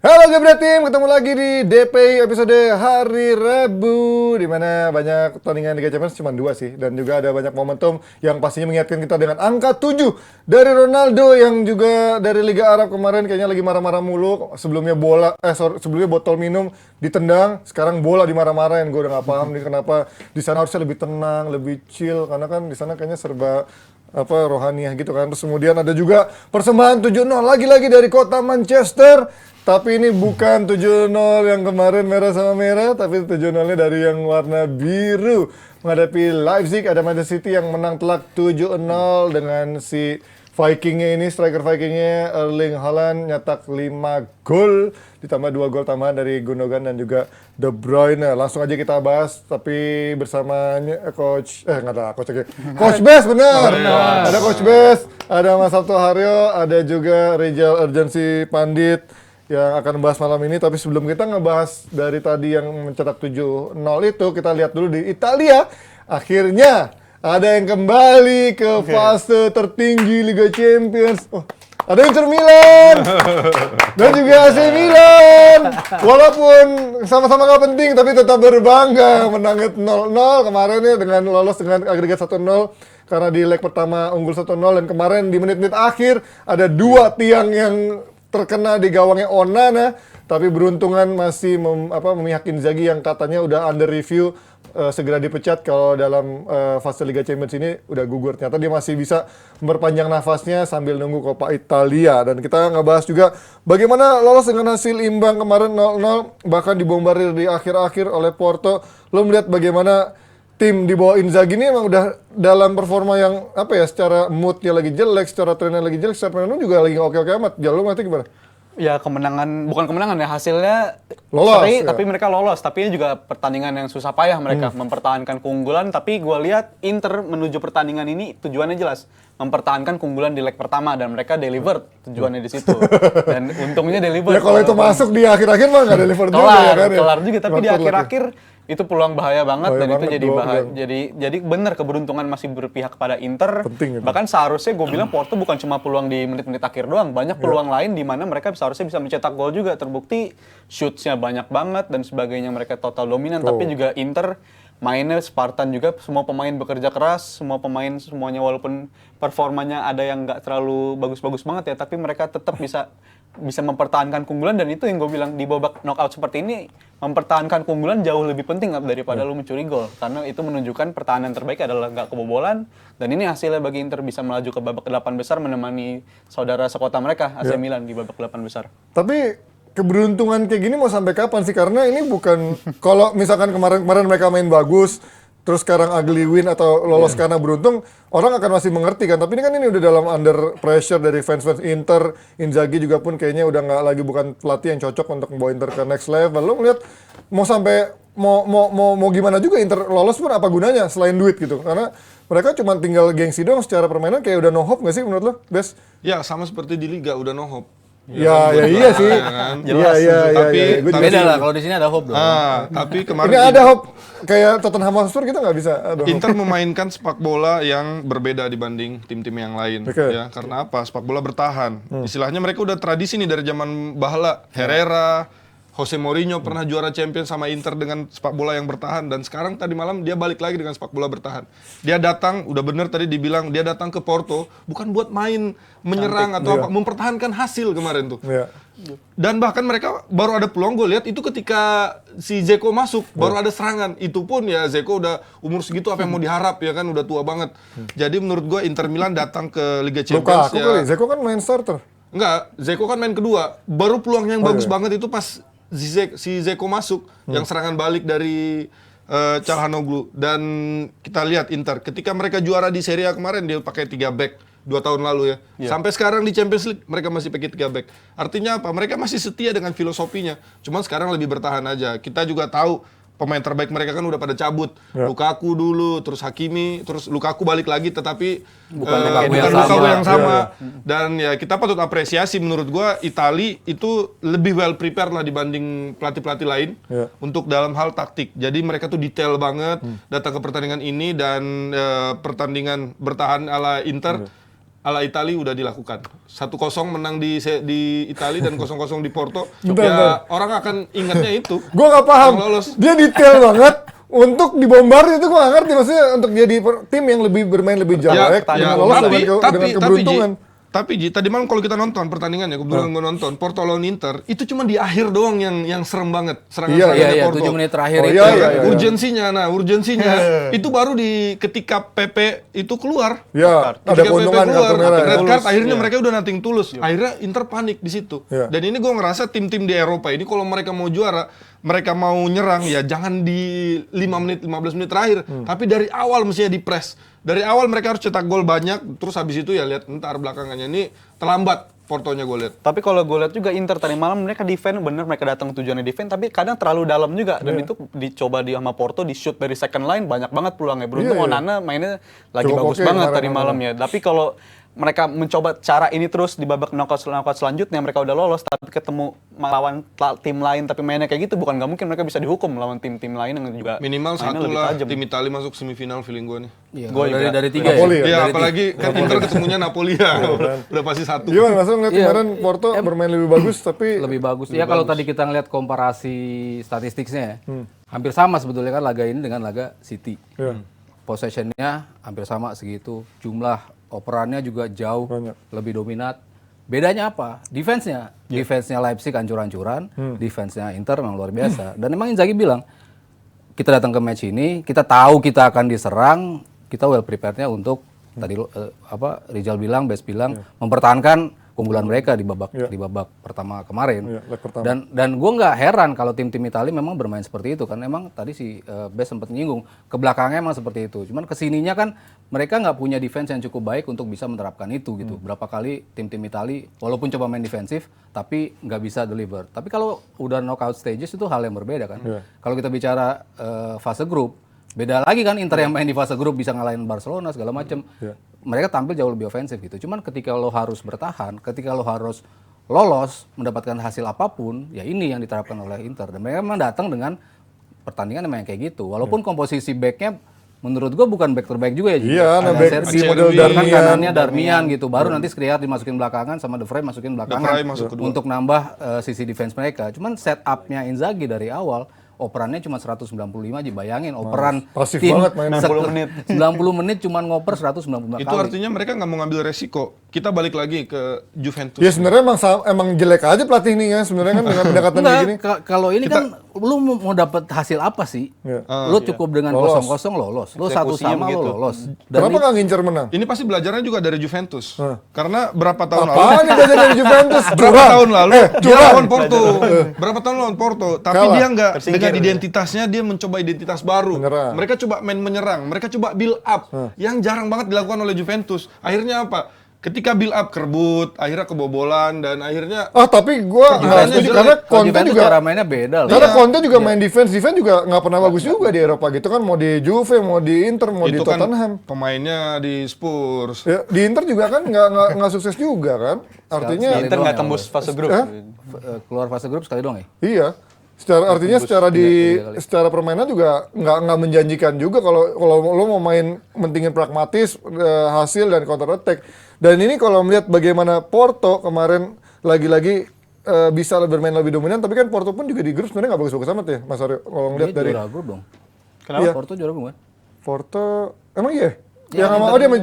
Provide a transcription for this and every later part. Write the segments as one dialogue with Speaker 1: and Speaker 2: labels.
Speaker 1: Halo Gebret Team, ketemu lagi di DPI episode hari Rabu, di mana banyak pertandingan Liga Champions, cuma 2 sih, dan juga ada banyak momentum yang pastinya mengingatkan kita dengan angka 7 dari Ronaldo yang juga dari Liga Arab kemarin kayaknya lagi marah-marah mulu. Sebelumnya sebelumnya botol minum ditendang, sekarang bola dimarah-marahin. Gue udah nggak paham nih kenapa di sana harusnya lebih tenang, lebih chill, karena kan di sana kayaknya serba rohaniah gitu kan. Terus kemudian ada juga persembahan 7-0 lagi-lagi dari kota Manchester. Tapi ini bukan 7-0 yang kemarin merah sama merah, tapi 7-0-nya dari yang warna biru. Menghadapi Leipzig, ada Manchester City yang menang telak 7-0 dengan si Vikingnya ini, striker Vikingnya Erling Haaland nyetak 5 gol, ditambah 2 gol tambahan dari Gundogan dan juga De Bruyne. Langsung aja kita bahas, tapi bersama Coach Bes, benar. Ada Coach Bes, ada Mas Sabto Haryo, ada juga Rizal Urgensi Pandit yang akan membahas malam ini. Tapi sebelum kita ngebahas dari tadi yang mencetak 7-0 itu, kita lihat dulu di Italia. Akhirnya ada yang kembali ke fase tertinggi Liga Champions. Oh, ada Inter Milan dan juga AC Milan. Walaupun sama-sama gak penting, tapi tetap berbangga menang 0-0 kemarin ya, dengan lolos dengan agregat 1-0. Karena di leg pertama unggul 1-0, dan kemarin di menit-menit akhir ada 2 tiang yang terkena di gawangnya Onana, tapi beruntungan masih memihak Inzaghi yang katanya udah under review, segera dipecat kalau dalam fase Liga Champions ini udah gugur. Ternyata dia masih bisa memperpanjang nafasnya sambil nunggu Coppa Italia. Dan kita ngebahas juga bagaimana lolos dengan hasil imbang kemarin 0-0, bahkan dibombardir di akhir-akhir oleh Porto. Lo melihat bagaimana tim di bawah Inzaghi ini emang udah dalam performa yang secara moodnya lagi jelek, secara trennya lagi jelek, secara permainan juga lagi oke-oke amat. Jalur nanti gimana?
Speaker 2: Ya bukan kemenangan ya, hasilnya
Speaker 1: lolos,
Speaker 2: seri, tapi mereka lolos. Tapi ini juga pertandingan yang susah payah mereka mempertahankan keunggulan. Tapi gue lihat Inter menuju pertandingan ini tujuannya jelas, mempertahankan keunggulan di leg pertama, dan mereka delivered tujuannya di situ. Dan untungnya delivered.
Speaker 1: Ya kalau itu masuk di akhir-akhir mah nggak deliver juga ya kan ya.
Speaker 2: Kelar juga, tapi di akhir-akhir itu peluang bahaya banget, dan itu jadi jadi benar keberuntungan masih berpihak kepada Inter.
Speaker 1: Penting,
Speaker 2: bahkan seharusnya gue bilang Porto bukan cuma peluang di menit-menit akhir doang, banyak peluang lain di mana mereka seharusnya bisa mencetak gol juga. Terbukti shootnya banyak banget dan sebagainya, mereka total dominan. Tapi juga Inter mainnya Spartan juga, semua pemain bekerja keras, semua pemain semuanya walaupun performanya ada yang nggak terlalu bagus-bagus banget ya, tapi mereka tetap bisa mempertahankan keunggulan. Dan itu yang gue bilang, di babak knockout seperti ini mempertahankan keunggulan jauh lebih penting daripada lu mencuri gol, karena itu menunjukkan pertahanan terbaik adalah nggak kebobolan. Dan ini hasilnya bagi Inter bisa melaju ke babak 8 besar menemani saudara sekota mereka AC Milan di babak 8 besar.
Speaker 1: Tapi keberuntungan kayak gini mau sampai kapan sih? Karena ini bukan kalau misalkan kemarin mereka main bagus, terus sekarang ugly win atau lolos karena beruntung, orang akan masih mengerti kan. Tapi ini kan udah dalam under pressure dari fans-fans Inter. Inzaghi juga pun kayaknya udah nggak lagi, bukan pelatih yang cocok untuk membawa Inter ke next level. Lo ngeliat mau sampai mau gimana juga Inter lolos pun apa gunanya selain duit gitu? Karena mereka cuma tinggal gengsi doang, secara permainan kayak udah no hope nggak sih menurut lo, Bes?
Speaker 3: Ya sama seperti di Liga udah no hope.
Speaker 1: Ya iya sih.
Speaker 2: Jelas.
Speaker 3: Tapi
Speaker 4: beda lah, kalau di sini ada hope dong.
Speaker 3: Tapi kemarin
Speaker 1: ini ada hope kayak Tottenham Hotspur, kita nggak bisa.
Speaker 3: Inter memainkan sepak bola yang berbeda dibanding tim-tim yang lain. Ya, karena apa? Sepak bola bertahan. Istilahnya mereka udah tradisi nih dari zaman Bahala, Herrera, Jose Mourinho pernah juara Champions sama Inter dengan sepak bola yang bertahan, dan sekarang tadi malam dia balik lagi dengan sepak bola bertahan. Dia datang, udah bener tadi dibilang, dia datang ke Porto bukan buat main menyerang atau apa, mempertahankan hasil kemarin tuh. Dan bahkan mereka baru ada peluang, gue lihat itu ketika si Dzeko masuk, baru ada serangan. Itu pun ya Dzeko udah umur segitu, apa yang mau diharap ya kan, udah tua banget. Jadi menurut gue Inter Milan datang ke Liga Champions
Speaker 1: Dzeko kan main starter.
Speaker 3: Enggak, Zeko kan main kedua. Baru peluang yang bagus banget itu pas si Zeko masuk, yang serangan balik dari Calhanoglu. Dan kita lihat Inter, ketika mereka juara di Serie A kemarin, dia pakai 3 back 2 tahun lalu ya. Sampai sekarang di Champions League, mereka masih pakai 3 back. Artinya apa? Mereka masih setia dengan filosofinya. Cuman sekarang lebih bertahan aja. Kita juga tahu pemain terbaik mereka kan udah pada cabut. Lukaku dulu, terus Hakimi, terus Lukaku balik lagi tetapi bukan Lukaku yang sama. Dan ya kita patut apresiasi menurut gua Itali itu lebih well prepared lah dibanding pelatih-pelatih lain untuk dalam hal taktik. Jadi mereka tuh detail banget datang ke pertandingan ini dan pertandingan bertahan ala Inter ala Itali udah dilakukan. 1-0 menang di Itali dan 0-0 di Porto.
Speaker 1: Bentar.
Speaker 3: Orang akan ingatnya itu.
Speaker 1: Gue nggak paham.
Speaker 3: Yang lolos.
Speaker 1: Dia detail banget untuk dibombardir itu gue nggak ngerti. Maksudnya untuk dia di tim yang lebih bermain lebih jelek, dengan lolos dengan keberuntungan.
Speaker 3: Tapi Ji, tadi malam kalau kita nonton pertandingannya, kebetulan gue nonton Porto lawan Inter, itu cuma di akhir doang yang serem banget serangan-serangannya Porto.
Speaker 4: 7 menit terakhir itu.
Speaker 3: Urgensinya itu baru ketika PP itu keluar.
Speaker 1: Iya, ada
Speaker 3: Ketika
Speaker 1: keuntungan
Speaker 3: PP keluar,
Speaker 1: kartu merah.
Speaker 3: red card, akhirnya mereka udah nothing tulus. Akhirnya Inter panik di situ.
Speaker 1: Iya.
Speaker 3: Dan ini gue ngerasa tim-tim di Eropa ini kalau mereka mau juara, mereka mau nyerang ya jangan di 5 menit, 15 menit terakhir, tapi dari awal mestinya di press. Dari awal mereka harus cetak gol banyak, terus habis itu ya lihat ntar belakangannya ini terlambat Portonya gue lihat.
Speaker 2: Tapi kalau gue lihat juga Inter tadi malam mereka defend bener, mereka datang tujuannya defend, tapi kadang terlalu dalam juga dan itu dicoba sama Porto di shoot dari second line banyak banget peluangnya. Beruntung Onana mainnya lagi
Speaker 1: Cukup
Speaker 2: bagus banget tadi malam ya. Tapi kalau mereka mencoba cara ini terus di babak knockout selanjutnya mereka udah lolos tapi ketemu lawan tim lain tapi mainnya kayak gitu bukan nggak mungkin mereka bisa dihukum lawan tim-tim lain yang juga
Speaker 3: minimal
Speaker 2: mainnya
Speaker 3: satu
Speaker 2: lebih
Speaker 3: lah
Speaker 2: tajam.
Speaker 3: tim Italia masuk semifinal feeling gue nih.
Speaker 4: Iya,
Speaker 2: Gua juga.
Speaker 4: dari 3
Speaker 1: Napoli
Speaker 4: ya.
Speaker 1: ya?
Speaker 3: Iya apalagi kan Inter ketemunya Napoli ya. Udah pasti satu.
Speaker 1: Gimana maksudnya ngeliat kemarin Porto bermain lebih bagus tapi
Speaker 4: Lebih bagus. Ya kalau tadi kita ngeliat komparasi statistiknya ya, hampir sama sebetulnya kan laga ini dengan laga City. Possession-nya hampir sama segitu. Jumlah operannya juga jauh lebih dominan. Bedanya apa? Defense-nya. Defense-nya Leipzig hancur-hancuran, defense-nya Inter memang luar biasa. Dan memang Inzaghi bilang, kita datang ke match ini, kita tahu kita akan diserang, kita well prepared-nya untuk tadi Rizal bilang, Bes bilang mempertahankan keunggulan mereka di babak pertama kemarin. Dan gue nggak heran kalau tim-tim Italia memang bermain seperti itu kan. Emang tadi si Bes sempat menyinggung ke belakangnya emang seperti itu. Cuman kesininya kan mereka nggak punya defense yang cukup baik untuk bisa menerapkan itu gitu. Berapa kali tim-tim Italia walaupun coba main defensif tapi nggak bisa deliver. Tapi kalau udah knockout stages itu hal yang berbeda kan. Kalau kita bicara fase grup, beda lagi kan. Inter yang main di fase grup bisa ngalahin Barcelona segala macam. Mereka tampil jauh lebih ofensif gitu. Cuman ketika lo harus bertahan, ketika lo harus lolos mendapatkan hasil apapun, ya ini yang diterapkan oleh Inter. Dan mereka memang datang dengan pertandingan memang kayak gitu. Walaupun komposisi backnya menurut gua bukan back terbaik juga ya.
Speaker 1: Iya,
Speaker 3: ada
Speaker 1: back di model
Speaker 3: Darmian.
Speaker 4: Kanannya Darmian gitu. Baru nanti Skriniar dimasukin belakangan sama De Vrij masukin belakangan
Speaker 3: De Vrij masuk kedua.
Speaker 4: untuk nambah sisi defense mereka. Cuman setup-nya Inzaghi dari awal operannya cuma 195 aja, bayangin operan
Speaker 1: pasif
Speaker 4: tim
Speaker 1: banget main
Speaker 2: 90 menit.
Speaker 4: 90 menit cuma ngoper 195
Speaker 3: Itu
Speaker 4: kali.
Speaker 3: artinya mereka nggak mau ngambil resiko. Kita balik lagi ke Juventus.
Speaker 1: ya sebenarnya emang jelek aja pelatih ini kan sebenarnya kan dengan pendekatan
Speaker 4: Enggak,
Speaker 1: kayak gini.
Speaker 4: kalau ini kan lu mau dapat hasil apa sih? Lu cukup dengan
Speaker 1: Lolos.
Speaker 4: 0-0 lolos. Lu satu
Speaker 2: Eksekusinya
Speaker 4: sama
Speaker 2: begitu.
Speaker 4: lu lolos.
Speaker 1: Kenapa nggak ngincer menang?
Speaker 3: Ini pasti belajarnya juga dari Juventus. Karena berapa tahun lalu?
Speaker 1: Apaan nih belajar dari Juventus?
Speaker 3: Berapa
Speaker 1: Curang.
Speaker 3: tahun lalu dia
Speaker 1: curang.
Speaker 3: lawan Porto. Berapa tahun lawan Porto, tapi
Speaker 1: Kalah.
Speaker 3: dia nggak
Speaker 2: Tersingkir.
Speaker 3: dengan identitasnya dia mencoba identitas baru.
Speaker 1: Menyerang.
Speaker 3: Mereka coba main menyerang, mereka coba build up yang jarang banget dilakukan oleh Juventus. Akhirnya apa? Ketika build up kerebut, akhirnya kebobolan dan akhirnya
Speaker 1: Tapi gua nggak setuju karena
Speaker 4: Kalau
Speaker 1: Conte
Speaker 4: Juventus
Speaker 1: juga
Speaker 4: cara mainnya beda loh.
Speaker 1: karena Conte juga main defense juga nggak pernah bagus juga di Eropa gitu kan, mau di Juve, mau di Inter, mau di
Speaker 3: itu kan
Speaker 1: Tottenham.
Speaker 3: pemainnya di Spurs.
Speaker 1: Ya, di Inter juga kan nggak sukses juga kan. Artinya
Speaker 4: Sekali
Speaker 2: Inter nggak
Speaker 4: doang
Speaker 2: tembus fase grup.
Speaker 4: Keluar fase grup sekali doang ya?
Speaker 1: iya. Secara permainan juga nggak menjanjikan juga kalau lo mau main mentingin pragmatis, hasil dan counter attack. Dan ini kalau melihat bagaimana Porto kemarin lagi-lagi bisa bermain lebih dominan, tapi kan Porto pun juga di grup sebenarnya nggak bagus-bagus amat ya, Mas Aryo. Kalau ngeliat
Speaker 4: Dia
Speaker 1: dari
Speaker 4: juara grup dong.
Speaker 2: Kenapa?
Speaker 1: Iya.
Speaker 4: Porto juara grup kan?
Speaker 1: Porto, emang iya? Yang sama dia sama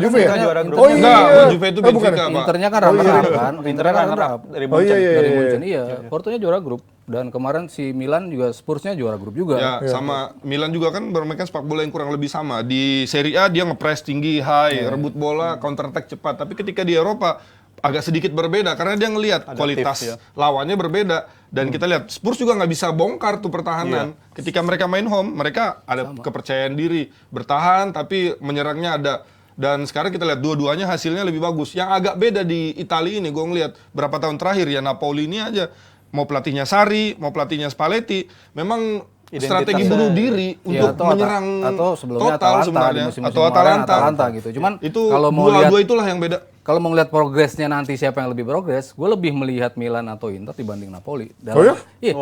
Speaker 1: Juve ya?
Speaker 2: Inter juara grup.
Speaker 1: Oh iya.
Speaker 3: Enggak, Juve itu
Speaker 1: bukan
Speaker 3: Benfica,
Speaker 1: ya?
Speaker 3: Pak.
Speaker 4: Internya kan runner-up kan? Internya kan runner-up.
Speaker 2: dari
Speaker 1: Oh iya iya.
Speaker 4: Dari
Speaker 1: iya.
Speaker 4: Munchen, iya. Portonya juara grup. Dan kemarin si Milan juga Spursnya juara grup juga.
Speaker 3: Ya, sama Milan juga kan bermain sepak bola yang kurang lebih sama. Di Serie A dia ngepres tinggi, high, rebut bola, counter attack cepat. Tapi ketika di Eropa, agak sedikit berbeda karena dia ngelihat kualitas
Speaker 2: ya.
Speaker 3: lawannya berbeda dan kita lihat Spurs juga nggak bisa bongkar tuh pertahanan. Ketika mereka main home, mereka ada kepercayaan diri, bertahan tapi menyerangnya ada. Dan sekarang kita lihat dua-duanya hasilnya lebih bagus. Yang agak beda di Italia ini, gue ngeliat berapa tahun terakhir ya Napoli ini aja mau pelatihnya Sarri, mau pelatihnya Spalletti, memang strategi bunuh diri untuk menyerang
Speaker 4: atau sebelumnya
Speaker 3: total
Speaker 4: Atalanta
Speaker 3: sebenarnya
Speaker 4: di musim-musim
Speaker 3: atau
Speaker 4: kemarin,
Speaker 3: Atalanta
Speaker 4: gitu. Cuman
Speaker 3: itu
Speaker 4: kalau mau lihat
Speaker 3: dua itulah yang beda.
Speaker 4: kalau mau ngeliat progresnya nanti siapa yang lebih progres, gue lebih melihat Milan atau Inter dibanding Napoli.
Speaker 1: Oh ya?
Speaker 4: Iya,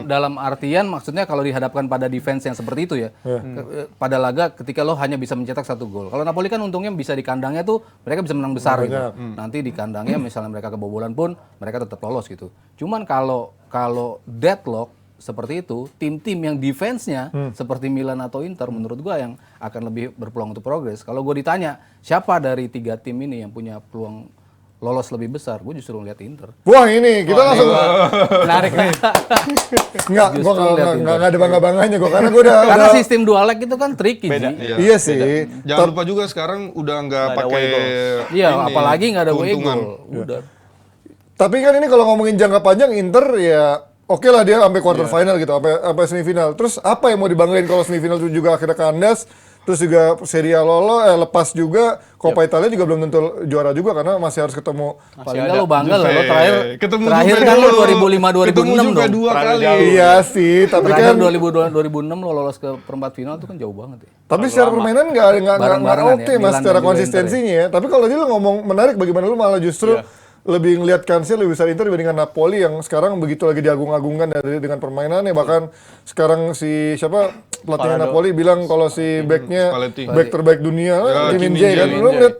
Speaker 4: dalam artian maksudnya kalau dihadapkan pada defense yang seperti itu ya, pada laga ketika lo hanya bisa mencetak 1 gol. Kalau Napoli kan untungnya bisa di kandangnya tuh mereka bisa menang besar gitu. Nanti di kandangnya misalnya mereka kebobolan pun mereka tetap lolos gitu. Cuman kalau deadlock seperti itu, tim-tim yang defense-nya seperti Milan atau Inter menurut gua yang akan lebih berpeluang untuk progres. Kalau gue ditanya siapa dari 3 tim ini yang punya peluang lolos lebih besar, gue justru ngeliat Inter.
Speaker 1: Wah ini kita langsung
Speaker 2: Menarik nih.
Speaker 1: nggak, gue nggak ada bangga-bangganya gue karena gue udah
Speaker 4: Karena sistem dual leg itu kan tricky
Speaker 2: Beda.
Speaker 4: Ji.
Speaker 1: iya sih.
Speaker 3: Jangan lupa juga sekarang udah nggak
Speaker 2: ada
Speaker 3: pakai
Speaker 2: away goal.
Speaker 4: Iya,
Speaker 3: ini,
Speaker 4: apalagi nggak ada away
Speaker 3: keuntungan.
Speaker 4: goal. Udah.
Speaker 1: Tapi kan ini kalau ngomongin jangka panjang Inter ya oke lah dia sampai quarter final gitu, sampai semifinal. Terus apa yang mau dibanggain kalau semifinal itu juga akhirnya kandas? Terus juga Serie A lepas juga, Coppa Italia juga belum tentu juara juga karena masih harus ketemu.
Speaker 4: Paling nggak lo bangga lah, lo terakhir
Speaker 3: Ketemu
Speaker 4: terakhir
Speaker 3: Juve
Speaker 4: kan lo
Speaker 3: dulu.
Speaker 4: 2005
Speaker 3: Ketemu
Speaker 4: 2006
Speaker 3: juga
Speaker 4: dong.
Speaker 3: 2 kali.
Speaker 1: Iya sih, tapi
Speaker 4: Terakhir
Speaker 1: kan
Speaker 4: 2006 lo lolos ke perempat final itu kan jauh banget ya.
Speaker 1: tapi secara permainan nggak
Speaker 4: Bareng-barengan
Speaker 1: oke
Speaker 4: ya,
Speaker 1: mas
Speaker 4: Milan
Speaker 1: secara
Speaker 4: dan juga
Speaker 1: konsistensinya ya. Tapi kalau tadi lo ngomong menarik bagaimana lo malah justru lebih ngelihat kansnya lebih besar Inter dibandingkan Napoli yang sekarang begitu lagi diagung-agungkan dengan permainannya. Bahkan sekarang si siapa pelatihnya Napoli bilang kalau si backnya
Speaker 3: Spalletti.
Speaker 1: back terbaik dunia, Kim
Speaker 3: Kim
Speaker 1: Min-jae kan.
Speaker 3: Min-jae.
Speaker 1: Lo ngeliat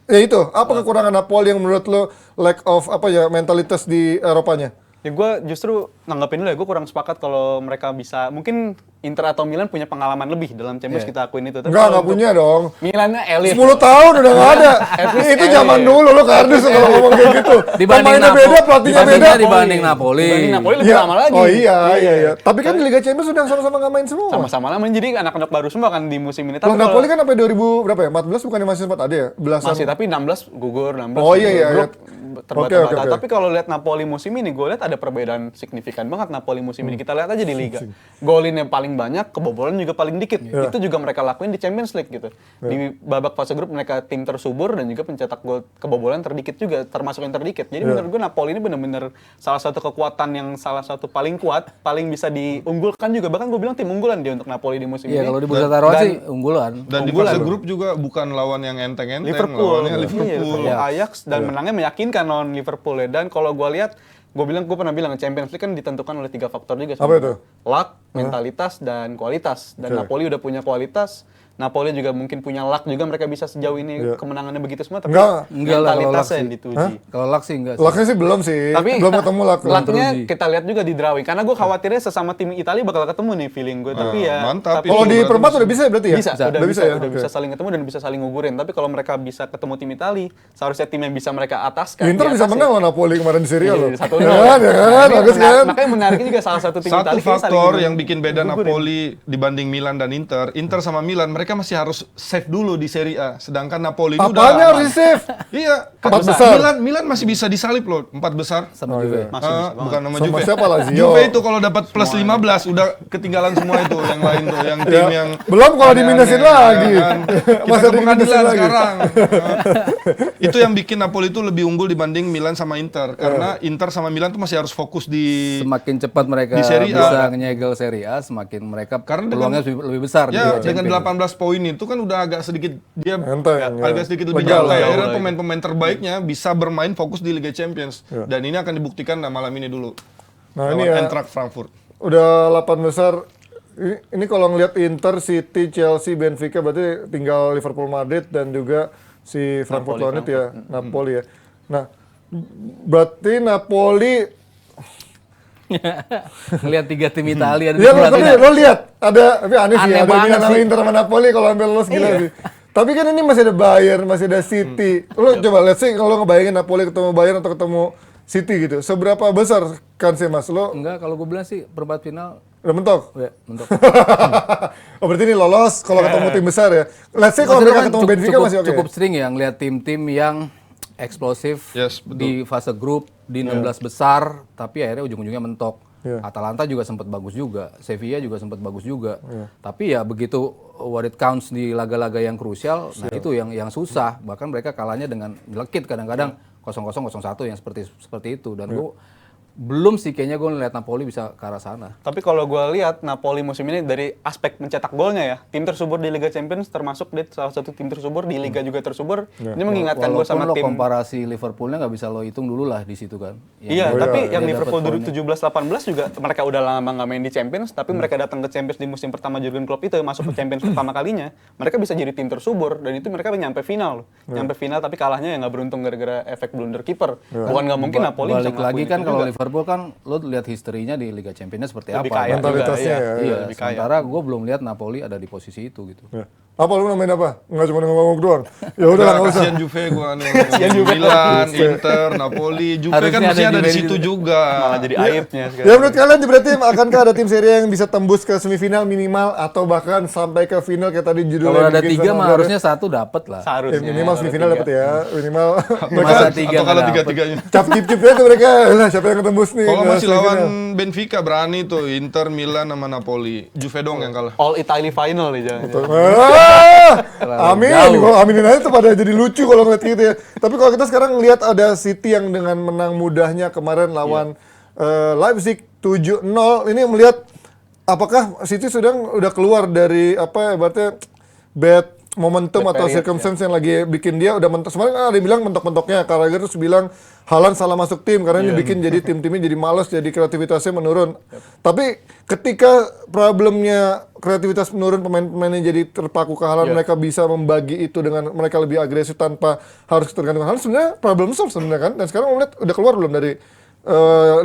Speaker 1: ya itu apa kekurangan Napoli yang menurut lo lack of apa ya mentalitas di Eropanya?
Speaker 2: Ya gue justru nanggapin dulu ya, gue kurang sepakat kalau mereka bisa, mungkin Inter atau Milan punya pengalaman lebih dalam Champions, kita akuin itu. Tapi
Speaker 1: Enggak
Speaker 2: kalau untuk
Speaker 1: punya dong.
Speaker 2: Milannya elit.
Speaker 1: 10 tahun udah nggak ada.
Speaker 2: least
Speaker 1: Itu
Speaker 2: elit.
Speaker 1: zaman dulu lo kardus kalau ngomong kayak gitu. Pemainnya beda, pelatihnya beda.
Speaker 4: Dibanding Napoli.
Speaker 2: Dibanding Napoli lebih
Speaker 1: Iya.
Speaker 2: lama lagi.
Speaker 1: Oh iya. Tapi kan di Liga Champions sudah sama-sama nggak main semua.
Speaker 2: Sama-sama lama, jadi anak-anak baru semua kan di musim ini.
Speaker 1: Loh,
Speaker 2: Tapi
Speaker 1: Napoli
Speaker 2: kalau-
Speaker 1: kan sampai 2000 berapa ya? 14 bukannya masih sempat ada ya? Belasan.
Speaker 2: masih, tapi 16 gugur, 16
Speaker 1: Oh, iya, iya,
Speaker 2: grup
Speaker 1: iya.
Speaker 2: terbata-bata.
Speaker 1: Oke.
Speaker 2: Tapi kalau lihat Napoli musim ini, gue lihat ada perbedaan signifikan banget Napoli musim ini. Kita lihat aja di Liga. Golinnya paling banyak, kebobolan juga paling dikit. Itu juga mereka lakuin di Champions League gitu. Di babak fase grup mereka tim tersubur dan juga pencetak gol kebobolan terdikit juga, termasuk yang terdikit. Jadi menurut gue Napoli ini benar-benar salah satu kekuatan yang salah satu paling kuat, paling bisa diunggulkan juga. Bahkan gue bilang tim unggulan dia untuk Napoli di musim
Speaker 4: Iya,
Speaker 2: ini.
Speaker 4: kalau di bursa taruhan
Speaker 2: Dan-
Speaker 4: sih unggulan.
Speaker 3: Dan di fase grup juga bukan lawan yang enteng-enteng,
Speaker 2: Liverpool,
Speaker 3: lawannya Liverpool.
Speaker 2: Iya, Ajax dan menangnya meyakinkan lawan Liverpool ya. Dan kalau gue lihat, gue pernah bilang Champions League kan ditentukan oleh 3 faktor juga.
Speaker 1: Apa itu?
Speaker 2: Luck, mentalitas, dan kualitas. Dan Napoli udah punya kualitas. Napoli juga mungkin punya luck juga, mereka bisa sejauh ini kemenangannya begitu semua. Tapi
Speaker 1: Enggak
Speaker 4: lah kalau
Speaker 2: mentalitasnya
Speaker 4: luck
Speaker 2: yang
Speaker 4: sih.
Speaker 2: dituji.
Speaker 4: Kalau luck sih enggak sih.
Speaker 1: Lucknya sih belum sih.
Speaker 2: Tapi
Speaker 1: belum ketemu luck.
Speaker 2: lucknya kita lihat juga di drawing. Karena gue khawatirnya sesama tim Italia bakal ketemu nih feeling gue. Tapi ya,
Speaker 3: mantap.
Speaker 2: tapi-
Speaker 1: Kalau di
Speaker 3: Berarti
Speaker 1: perempat udah bisa ya berarti ya?
Speaker 2: bisa, udah
Speaker 1: Udah
Speaker 2: bisa,
Speaker 1: ya?
Speaker 2: udah
Speaker 1: Oke.
Speaker 2: bisa saling ketemu dan bisa saling ngugurin. Tapi kalau mereka bisa ketemu tim Italia, seharusnya tim yang bisa mereka ataskan.
Speaker 1: Inter
Speaker 2: di
Speaker 1: bisa
Speaker 2: atas
Speaker 1: menang lawan Napoli kemarin di Serie A loh.
Speaker 2: Iya, 1-0.
Speaker 1: Ya kan, bagus kan?
Speaker 2: Makanya menariknya juga salah satu tim
Speaker 3: Satu
Speaker 2: Italia kayaknya saling
Speaker 3: faktor yang bikin beda
Speaker 2: ngugurin.
Speaker 3: Napoli dibanding Milan dan Inter sama Milan, mereka masih harus save dulu di Serie A. Sedangkan Napoli itu
Speaker 1: Apanya
Speaker 3: udah
Speaker 1: harus di save?
Speaker 3: Iya,
Speaker 1: Empat besar.
Speaker 3: Milan masih bisa disalip loh, 4 besar.
Speaker 4: Sama Juve.
Speaker 2: Masih bisa banget.
Speaker 3: Bukan nama
Speaker 1: Sama
Speaker 3: Juve.
Speaker 1: siapa, Lazio?
Speaker 3: Juve itu kalau dapat plus 15 udah ketinggalan semua itu yang lain tuh, yang tim yang
Speaker 1: Belum kalau
Speaker 3: aneh-aneh,
Speaker 1: diminusin
Speaker 3: ya
Speaker 1: lagi.
Speaker 3: kan? Kita
Speaker 1: Masa
Speaker 3: ke
Speaker 1: diminusin
Speaker 3: pengadilan
Speaker 1: lagi.
Speaker 3: sekarang. Itu yang bikin Napoli itu lebih unggul dibanding Milan sama Inter karena Inter sama Milan tuh masih harus fokus di
Speaker 4: Semakin cepat mereka
Speaker 3: Di Serie A.
Speaker 4: bisa nyegel Serie A, semakin mereka
Speaker 3: Karena
Speaker 4: peluangnya lebih besar di
Speaker 3: ya
Speaker 4: Liga
Speaker 3: dengan
Speaker 4: Champions.
Speaker 3: 18 poin itu kan udah agak sedikit dia
Speaker 1: Enteng, ya.
Speaker 3: agak sedikit lebih
Speaker 1: Lega
Speaker 3: jauh.
Speaker 1: lah.
Speaker 3: Akhirnya pemain-pemain terbaiknya bisa bermain fokus di Liga Champions dan ini akan dibuktikan malam ini dulu.
Speaker 1: Nah, ini
Speaker 3: Lawan
Speaker 1: ya.
Speaker 3: Eintracht Frankfurt.
Speaker 1: Udah 8 besar. Ini kalau ngelihat Inter, City, Chelsea, Benfica berarti tinggal Liverpool, Madrid dan juga si Frankfurt lawan itu ya, Napoli ya. Nah, berarti Napoli
Speaker 4: Ngelihat 3 tim Italia ada
Speaker 1: ya
Speaker 4: sebelah
Speaker 1: tapi
Speaker 4: tidak?
Speaker 1: lo lihat ada tapi aneh sih
Speaker 4: Aneh
Speaker 1: ada
Speaker 4: banget
Speaker 1: Milan sama
Speaker 4: sih.
Speaker 1: Inter sama Napoli kalau sampai lolos gila sih. Tapi kan ini masih ada Bayern, masih ada City. Lo coba let's say kalau ngebayangin Napoli ketemu Bayern atau ketemu City gitu. Seberapa besar kansnya Mas? Lo
Speaker 4: Enggak, kalau gue bilang sih perempat final
Speaker 1: udah mentok?
Speaker 4: ya mentok.
Speaker 1: Oh berarti ini lolos kalau ketemu tim besar ya. Let's say kalau
Speaker 4: Maksudnya
Speaker 1: mereka
Speaker 4: kan
Speaker 1: ketemu Benfica masih oke.
Speaker 4: cukup sering ya ngelihat tim-tim yang eksplosif
Speaker 3: Yes, betul.
Speaker 4: di fase grup di 16 besar, tapi akhirnya ujung-ujungnya mentok.
Speaker 1: Iya.
Speaker 4: Atalanta juga sempat bagus juga, Sevilla juga sempat bagus juga. Tapi ya begitu what it counts di laga-laga yang krusial, nah itu yang susah. Bahkan mereka kalahnya dengan lekit kadang-kadang 0-0, 0-1 yang seperti itu. Dan gue belum sih kayaknya gue ngeliat Napoli bisa ke arah sana.
Speaker 2: Tapi kalau gue lihat Napoli musim ini dari aspek mencetak golnya ya, tim tersubur di Liga Champions termasuk salah satu tim tersubur di Liga juga tersubur. Ini mengingatkan gue sama
Speaker 4: Walaupun lo
Speaker 2: tim.
Speaker 4: komparasi Liverpoolnya nggak bisa lo hitung dulu lah di situ kan.
Speaker 2: Iya, tapi yang
Speaker 4: dia
Speaker 2: Liverpool
Speaker 4: dapet
Speaker 2: dulu 17-18 juga mereka udah lama nggak main di Champions, tapi mereka datang ke Champions di musim pertama Jurgen Klopp itu masuk ke Champions pertama kalinya, mereka bisa jadi tim tersubur dan itu mereka nyampe final loh. Nyampe final tapi kalahnya ya nggak beruntung gara-gara efek blunder kiper. Bukan nggak mungkin Napoli bisa
Speaker 4: Balik
Speaker 2: ngelakuin
Speaker 4: lagi
Speaker 2: itu
Speaker 4: kan kalau
Speaker 2: juga.
Speaker 4: Liverpool kan lo lihat historinya di Liga Champions seperti
Speaker 2: Lebih
Speaker 4: apa.
Speaker 2: kaya juga,
Speaker 1: Mentalitasnya
Speaker 2: iya.
Speaker 1: ya,
Speaker 4: Iya,
Speaker 2: lebih kaya.
Speaker 4: sementara gue belum lihat Napoli ada di posisi itu gitu.
Speaker 1: Ya. Apa lu namain apa? Nggak cuma ngomong doang. Ya udah lah, nggak usah.
Speaker 3: Kasihan Juve gue nih. Milan, Inter, Napoli, Juve kan
Speaker 4: Harusnya
Speaker 3: mesti
Speaker 4: ada
Speaker 3: ada
Speaker 4: di
Speaker 3: di situ juga.
Speaker 2: Malah jadi aibnya sekarang.
Speaker 1: Ya menurut kalian berarti akankah ada tim Serie A yang bisa tembus ke semifinal minimal atau bahkan sampai ke final kayak tadi judulnya?
Speaker 4: Kalau ada
Speaker 1: bikin
Speaker 4: 3
Speaker 1: sama
Speaker 4: mah
Speaker 1: Andrea?
Speaker 4: harusnya 1 dapat lah.
Speaker 1: Ya,
Speaker 2: Seharusnya.
Speaker 1: minimal
Speaker 2: kalau
Speaker 1: semifinal
Speaker 2: tiga.
Speaker 1: dapat ya. Minimal
Speaker 4: Masa 3
Speaker 3: Atau kalau tiga-tiganya.
Speaker 1: cap cip-cipnya tuh mereka lah siapa yang ketembus nih.
Speaker 3: Kalau
Speaker 1: ke
Speaker 3: masih lawan
Speaker 1: semifinal.
Speaker 3: Benfica berani tuh Inter, Milan sama Napoli. Juve dong yang kalah.
Speaker 2: All Italy final nih jangan.
Speaker 1: Amin, kalau aminin aja tuh pada jadi lucu kalau ngeliat gitu ya. Tapi kalau kita sekarang lihat ada City yang dengan menang mudahnya kemarin lawan Leipzig 7-0, ini melihat apakah City udah keluar dari apa ibaratnya bad momentum
Speaker 2: Bad
Speaker 1: atau
Speaker 2: period,
Speaker 1: circumstance yang lagi bikin dia udah mentok. Sebenarnya kan ada yang bilang mentok-mentoknya, Carragher terus bilang Haaland salah masuk tim karena ini bikin jadi tim-timnya jadi malas, jadi kreativitasnya menurun. Tapi ketika problemnya kreativitas menurun, pemain-pemainnya jadi terpaku ke Haaland, mereka bisa membagi itu dengan mereka lebih agresif tanpa harus tergantung Haaland. Sebenarnya problem solve sebenarnya kan. Dan sekarang melihat udah keluar belum dari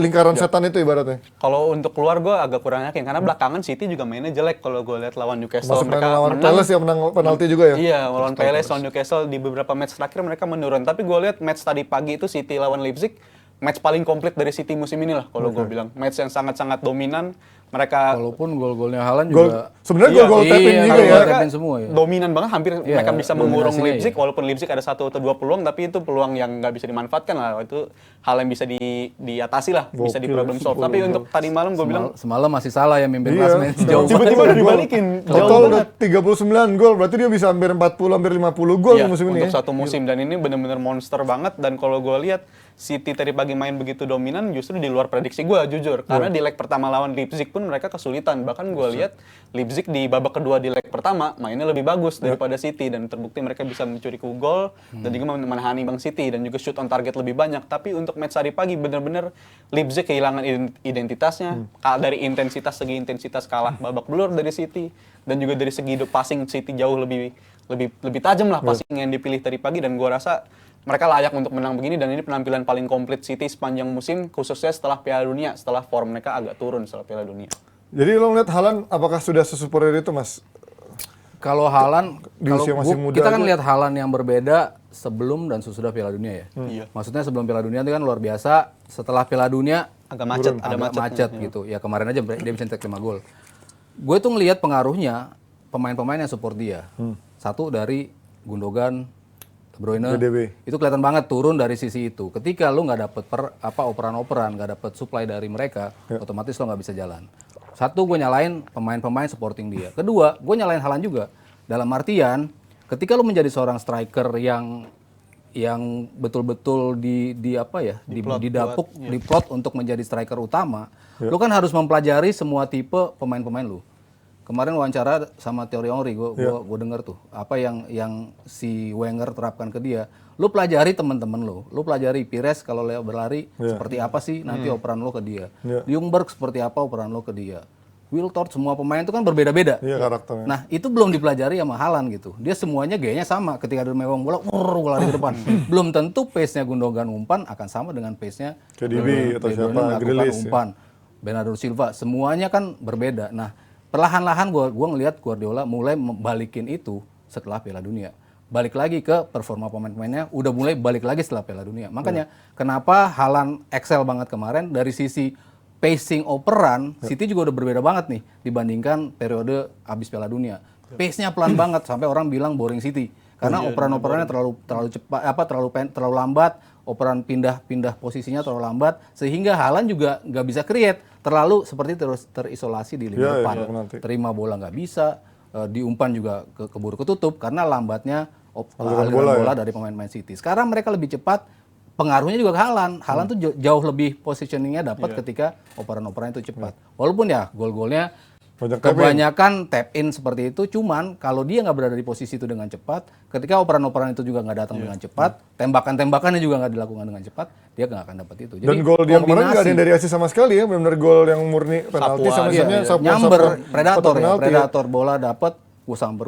Speaker 1: lingkaran setan itu ibaratnya.
Speaker 2: Kalau untuk keluar gue agak kurang yakin karena belakangan City juga mainnya jelek kalau gue lihat lawan Newcastle.
Speaker 1: Masuk main
Speaker 2: Mereka
Speaker 1: lawan
Speaker 2: menang.
Speaker 1: Palace ya, menang penalti juga ya.
Speaker 2: Iya, lawan Palace, lawan Newcastle di beberapa match terakhir mereka menurun. Tapi gue lihat match tadi pagi itu City lawan Leipzig, match paling komplit dari City musim ini lah kalau gue bilang. Match yang sangat-sangat dominan. Mereka
Speaker 4: Walaupun gol-golnya Haaland
Speaker 1: Gol,
Speaker 4: juga
Speaker 1: sebenarnya gol-gol
Speaker 4: Iya,
Speaker 1: tapping
Speaker 4: iya,
Speaker 1: juga
Speaker 4: gol
Speaker 1: ya.
Speaker 4: tapping semua ya.
Speaker 2: dominan banget, hampir mereka bisa mengurung
Speaker 4: dominasinya
Speaker 2: Leipzig.
Speaker 4: iya.
Speaker 2: Walaupun Leipzig ada 1 atau 2 peluang, tapi itu peluang yang nggak bisa dimanfaatkan lah. Itu hal yang bisa diatasi lah, bisa di
Speaker 1: Gokil,
Speaker 2: problem solve. Tapi untuk tadi malam gue bilang
Speaker 4: semalam masih salah ya mimpin
Speaker 1: Iya.
Speaker 4: klasemen jauh
Speaker 2: tiba-tiba udah dibalikin.
Speaker 1: Total
Speaker 2: Jauh
Speaker 1: udah
Speaker 2: banget.
Speaker 1: 39 gol, berarti dia bisa hampir 40, hampir 50 gol
Speaker 2: Iya,
Speaker 1: musim ini
Speaker 2: untuk
Speaker 1: ya.
Speaker 2: satu musim dan ini benar-benar monster banget. Dan kalau gue lihat City tadi pagi main begitu dominan justru di luar prediksi gue jujur, karena di leg pertama lawan Leipzig pun mereka kesulitan. Bahkan gue lihat Leipzig di babak kedua di leg pertama mainnya lebih bagus daripada City dan terbukti mereka bisa mencuri gol dan juga menahani Bang City dan juga shoot on target lebih banyak. Tapi untuk match tadi pagi benar-benar Leipzig kehilangan identitasnya. Dari segi intensitas kalah babak belur dari City dan juga dari segi passing City jauh lebih tajam lah passing yang dipilih tadi pagi. Dan gua rasa mereka layak untuk menang begini dan ini penampilan paling komplit City sepanjang musim, khususnya setelah Piala Dunia, setelah form mereka agak turun setelah Piala Dunia.
Speaker 1: Jadi lo ngeliat Haaland apakah sudah sesuperior itu, Mas?
Speaker 4: Kalau Haaland,
Speaker 1: Di usia masih muda
Speaker 4: kita kan
Speaker 1: aja.
Speaker 4: lihat Haaland yang berbeda sebelum dan sesudah Piala Dunia ya.
Speaker 2: Iya.
Speaker 4: Maksudnya sebelum Piala Dunia itu kan luar biasa, setelah Piala Dunia
Speaker 2: Agak macet, ada
Speaker 4: agak
Speaker 2: macetnya.
Speaker 4: macet gitu. Ya kemarin aja dia bisa cetak 5 gol. Gue tuh ngelihat pengaruhnya pemain-pemain yang support dia. Satu dari Gundogan, De Bruyne,
Speaker 1: DDB.
Speaker 4: itu kelihatan banget turun dari sisi itu. Ketika lu nggak dapet operan-operan, nggak dapet supply dari mereka, otomatis lo nggak bisa jalan. Satu, gue nyalain pemain-pemain supporting dia. Kedua, gue nyalain Haaland juga. Dalam artian, ketika lu menjadi seorang striker yang betul-betul didapuk, diplot untuk menjadi striker utama, lu kan harus mempelajari semua tipe pemain-pemain lu. Kemarin wawancara sama Thierry Henry, gue denger tuh apa yang si Wenger terapkan ke dia. Lu pelajari teman-teman lu pelajari Pires kalau Leo berlari seperti apa sih nanti operan lo ke dia. Ljungberg seperti apa operan lo ke dia. Wiltord, semua pemain itu kan berbeda-beda.
Speaker 1: Iya karakternya.
Speaker 4: Nah, itu belum dipelajari sama Haaland gitu. Dia semuanya gayanya sama. Ketika dia megang bola, gue lari ke depan. Belum tentu pace-nya Gundogan umpan akan sama dengan pace-nya
Speaker 1: KDB atau siapa, Grealish ya.
Speaker 4: umpan. Bernardo Silva, semuanya kan berbeda. Nah, perlahan-lahan gue ngelihat Guardiola mulai balikin itu setelah Piala Dunia. Balik lagi ke performa pemain-pemainnya, udah mulai balik lagi setelah Piala Dunia. Makanya kenapa Haaland excel banget kemarin dari sisi pacing operan, City juga udah berbeda banget nih dibandingkan periode abis Piala Dunia. Pace-nya pelan banget sampai orang bilang boring City. Karena operan-operannya terlalu cepat, terlalu lambat, operan pindah posisinya terlalu lambat, sehingga Haaland juga nggak bisa create, terlalu seperti terisolasi di lini depan. Terima bola nggak bisa, diumpan juga keburu ketutup karena lambatnya aliran bola dari pemain-pemain City. Sekarang mereka lebih cepat, pengaruhnya juga ke Haaland. Haaland tuh jauh lebih positioningnya dapat ketika operan-operan itu cepat. Walaupun ya gol-golnya kebanyakan tap in seperti itu, cuman kalau dia nggak berada di posisi itu dengan cepat, ketika operan-operan itu juga nggak datang dengan cepat, tembakan-tembakannya juga nggak dilakukan dengan cepat, dia nggak akan dapat itu. Jadi,
Speaker 1: dan gol dia kemarin nggak ada yang dari assist sama sekali ya, benar-benar gol yang murni penalti sama
Speaker 4: nyamber, predator bola dapat, gue samber.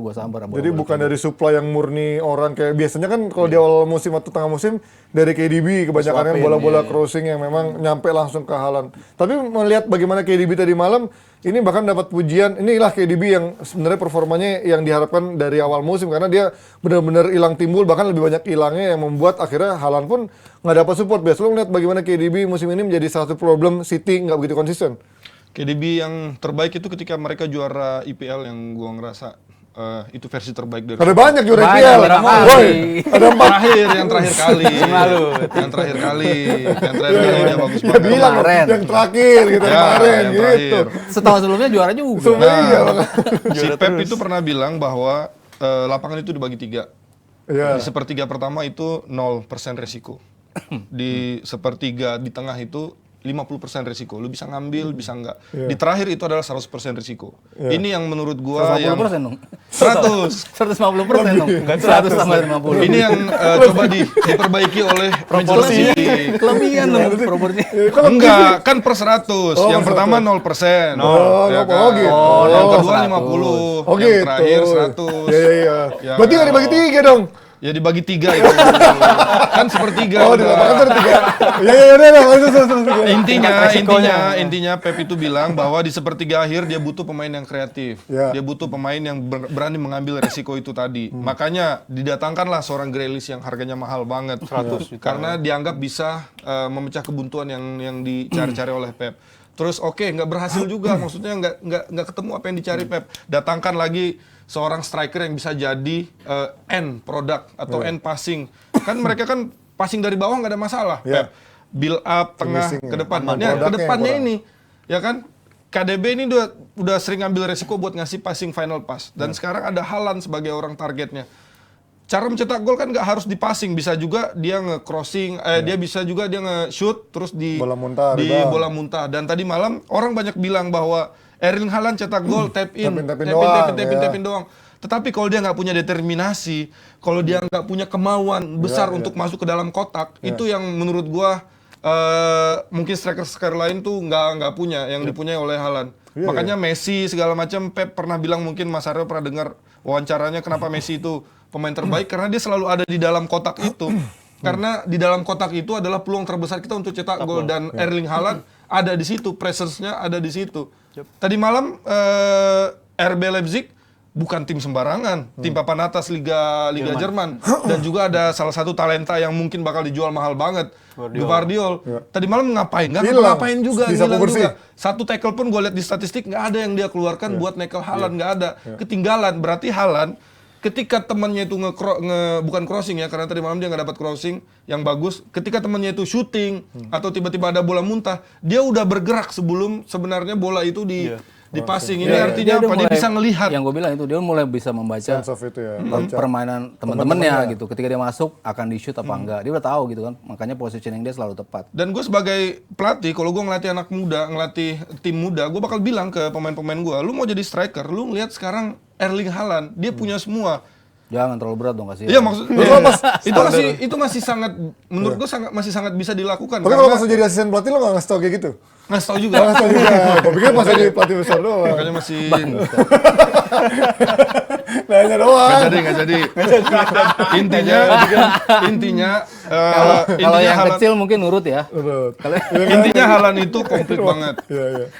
Speaker 1: Jadi bukan dari supply yang murni orang kayak biasanya kan kalau di awal musim atau tengah musim dari KDB kebanyakan kan bola-bola crossing yang memang nyampe langsung ke Haaland. Tapi melihat bagaimana KDB tadi malam, ini bahkan dapat pujian, inilah KDB yang sebenarnya performanya yang diharapkan dari awal musim karena dia benar-benar hilang timbul, bahkan lebih banyak hilangnya yang membuat akhirnya Haaland pun nggak dapat support. Biasa lo ngeliat bagaimana KDB musim ini menjadi salah satu problem City nggak begitu konsisten.
Speaker 3: KDB yang terbaik itu ketika mereka juara IPL yang gua ngerasa itu versi terbaik dari
Speaker 1: Ada banyak juara IPL.
Speaker 3: Ada yang terakhir kali dia bagus
Speaker 1: Dia
Speaker 3: banget.
Speaker 1: bilang yang terakhir gitu kemarin
Speaker 3: yang
Speaker 1: gitu.
Speaker 3: terakhir.
Speaker 4: Setahun sebelumnya juara juga.
Speaker 3: Si Pep itu pernah bilang bahwa lapangan itu dibagi 3.
Speaker 1: Iya.
Speaker 3: Di sepertiga pertama itu 0% resiko. Di sepertiga di tengah itu 50% risiko. Lu bisa ngambil, bisa enggak. Di terakhir itu adalah 100% risiko. Ini yang menurut gua
Speaker 4: 150% dong.
Speaker 3: 100.
Speaker 4: 150% dong. 100 tambah 50.
Speaker 3: Ini yang coba diperbaiki oleh Manchester City.
Speaker 4: Kelebihan dong proporsi.
Speaker 3: Enggak, kan per 100. Yang pertama 0%. Ya kan? Yang kedua 50.
Speaker 1: Oh
Speaker 3: Yang
Speaker 1: gitu.
Speaker 3: terakhir 100.
Speaker 1: Iya.
Speaker 3: Ya
Speaker 1: Berarti nggak dibagi 3 dong?
Speaker 3: Ya dibagi 3 itu. Kan sepertiga.
Speaker 1: Oh, di lapangan ada 3. Iya, udah.
Speaker 3: Intinya Pep itu bilang bahwa di sepertiga akhir dia butuh pemain yang kreatif. Dia butuh pemain yang berani mengambil resiko itu tadi. Makanya didatangkanlah seorang Grealish yang harganya mahal banget. 100 karena dianggap bisa memecah kebuntuan yang dicari-cari oleh Pep. Terus nggak berhasil juga, maksudnya nggak ketemu apa yang dicari Pep. Datangkan lagi seorang striker yang bisa jadi end product atau end passing. Kan mereka kan passing dari bawah nggak ada masalah, Pep. Build up tengah ke depan. Ke depannya ini, ya kan? KDB ini udah sering ngambil resiko buat ngasih passing final pass. Dan sekarang ada Haaland sebagai orang targetnya. Cara mencetak gol kan nggak harus di passing, bisa juga dia nge-crossing, dia bisa juga dia nge-shoot terus di bola muntah. Dan tadi malam orang banyak bilang bahwa Erling Haaland cetak gol tap in doang. Tetapi kalau dia nggak punya determinasi, kalau dia nggak punya kemauan besar untuk masuk ke dalam kotak, itu yang menurut gua mungkin striker lain tuh nggak punya, yang dipunyai oleh Haaland. Makanya Messi segala macam, Pep pernah bilang, mungkin Mas Aryo pernah dengar wawancaranya kenapa Messi itu pemain terbaik, karena dia selalu ada di dalam kotak itu. Karena di dalam kotak itu adalah peluang terbesar kita untuk cetak gol, dan Erling Haaland ada di situ, presence-nya ada di situ. Tadi malam RB Leipzig bukan tim sembarangan, tim papan atas Liga Jerman, dan juga ada salah satu talenta yang mungkin bakal dijual mahal banget, Gvardiol. Tadi malam ngapain? Nggak ngapain juga, ngilang juga. Satu tackle pun gue lihat di statistik nggak ada yang dia keluarkan buat nekel Haaland, nggak ada. Ketinggalan, berarti Haaland ketika temannya itu bukan crossing ya, karena tadi malam dia nggak dapat crossing yang bagus. Ketika temannya itu shooting atau tiba-tiba ada bola muntah, dia udah bergerak sebelum sebenarnya bola itu di passing. Ini artinya apa? Dia bisa ngelihat.
Speaker 4: Yang gue bilang itu, dia mulai bisa membaca permainan teman-temannya gitu. Ketika dia masuk akan di-shoot apa enggak. Dia udah tahu gitu kan. Makanya positioning dia selalu tepat.
Speaker 3: Dan gue sebagai pelatih, kalau gue ngelatih anak muda, ngelatih tim muda, gue bakal bilang ke pemain-pemain gue, lu mau jadi striker, lu ngeliat sekarang Erling Haaland, dia punya semua.
Speaker 4: Jangan terlalu berat dong kasih.
Speaker 3: Iya maksudnya itu masih sangat, menurut gue masih sangat bisa dilakukan.
Speaker 1: Tapi kalau pas jadi asisten pelatih lo nggak ngasih tau kayak gitu?
Speaker 3: Nggak tahu juga.
Speaker 1: Gue pikir pas jadi pelatih besar doang.
Speaker 3: Makanya masih
Speaker 1: nanya doang.
Speaker 3: nggak jadi. Intinya
Speaker 4: kalau yang kecil mungkin nurut ya.
Speaker 3: Intinya Haaland itu komplit banget.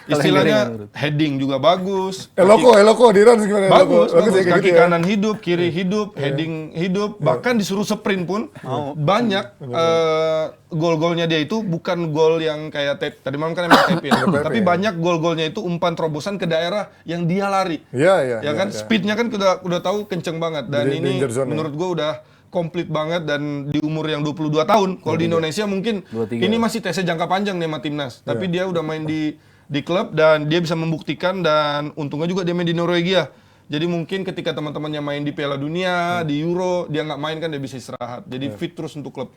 Speaker 3: Istilahnya heading juga bagus.
Speaker 1: Eloko di Rans gimana?
Speaker 3: Bagus. Kaki kanan hidup, kiri hidup, heading hidup. Bahkan disuruh sprint pun banyak. Gol-golnya dia itu bukan gol yang kayak tadi malam kan emang tap in, tapi banyak gol-golnya itu umpan terobosan ke daerah yang dia lari.
Speaker 1: Iya.
Speaker 3: Ya kan, speednya kan udah tahu kenceng banget dan
Speaker 1: Jadi
Speaker 3: ini
Speaker 1: danger zone ya.
Speaker 3: menurut gue udah komplit banget dan di umur yang 22 tahun. Kalau di Indonesia mungkin
Speaker 4: 23.
Speaker 3: ini masih tesnya jangka panjang nih sama timnas. Tapi dia udah main di klub dan dia bisa membuktikan dan untungnya juga dia main di Norwegia. Jadi mungkin ketika teman-temannya main di Piala Dunia, di Euro, dia nggak main kan dia bisa istirahat. Jadi fit terus untuk klub.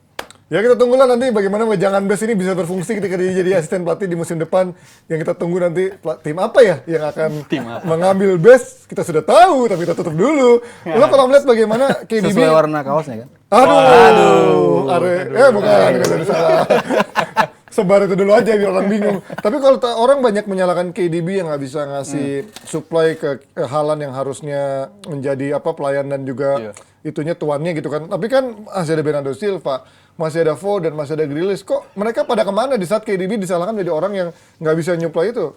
Speaker 1: Ya kita tunggulah nanti bagaimana Wejangan Best ini bisa berfungsi ketika dia jadi asisten pelatih di musim depan. Yang kita tunggu nanti tim apa ya yang akan mengambil Best. Kita sudah tahu tapi kita tutup dulu. Lo kalau melihat bagaimana KDB
Speaker 4: Sesuai warna kaosnya kan.
Speaker 1: Aduh. Bukan jadi salah. Sebar itu dulu aja biar orang bingung. Tapi kalau orang banyak menyalahkan KDB yang nggak bisa ngasih supply ke Haaland yang harusnya menjadi pelayan dan juga itunya tuannya gitu kan. Tapi kan masih ada Bernardo Silva, masih ada Foden, masih ada Grealish. Kok mereka pada kemana di saat KDB disalahkan menjadi orang yang nggak bisa nyuplai itu,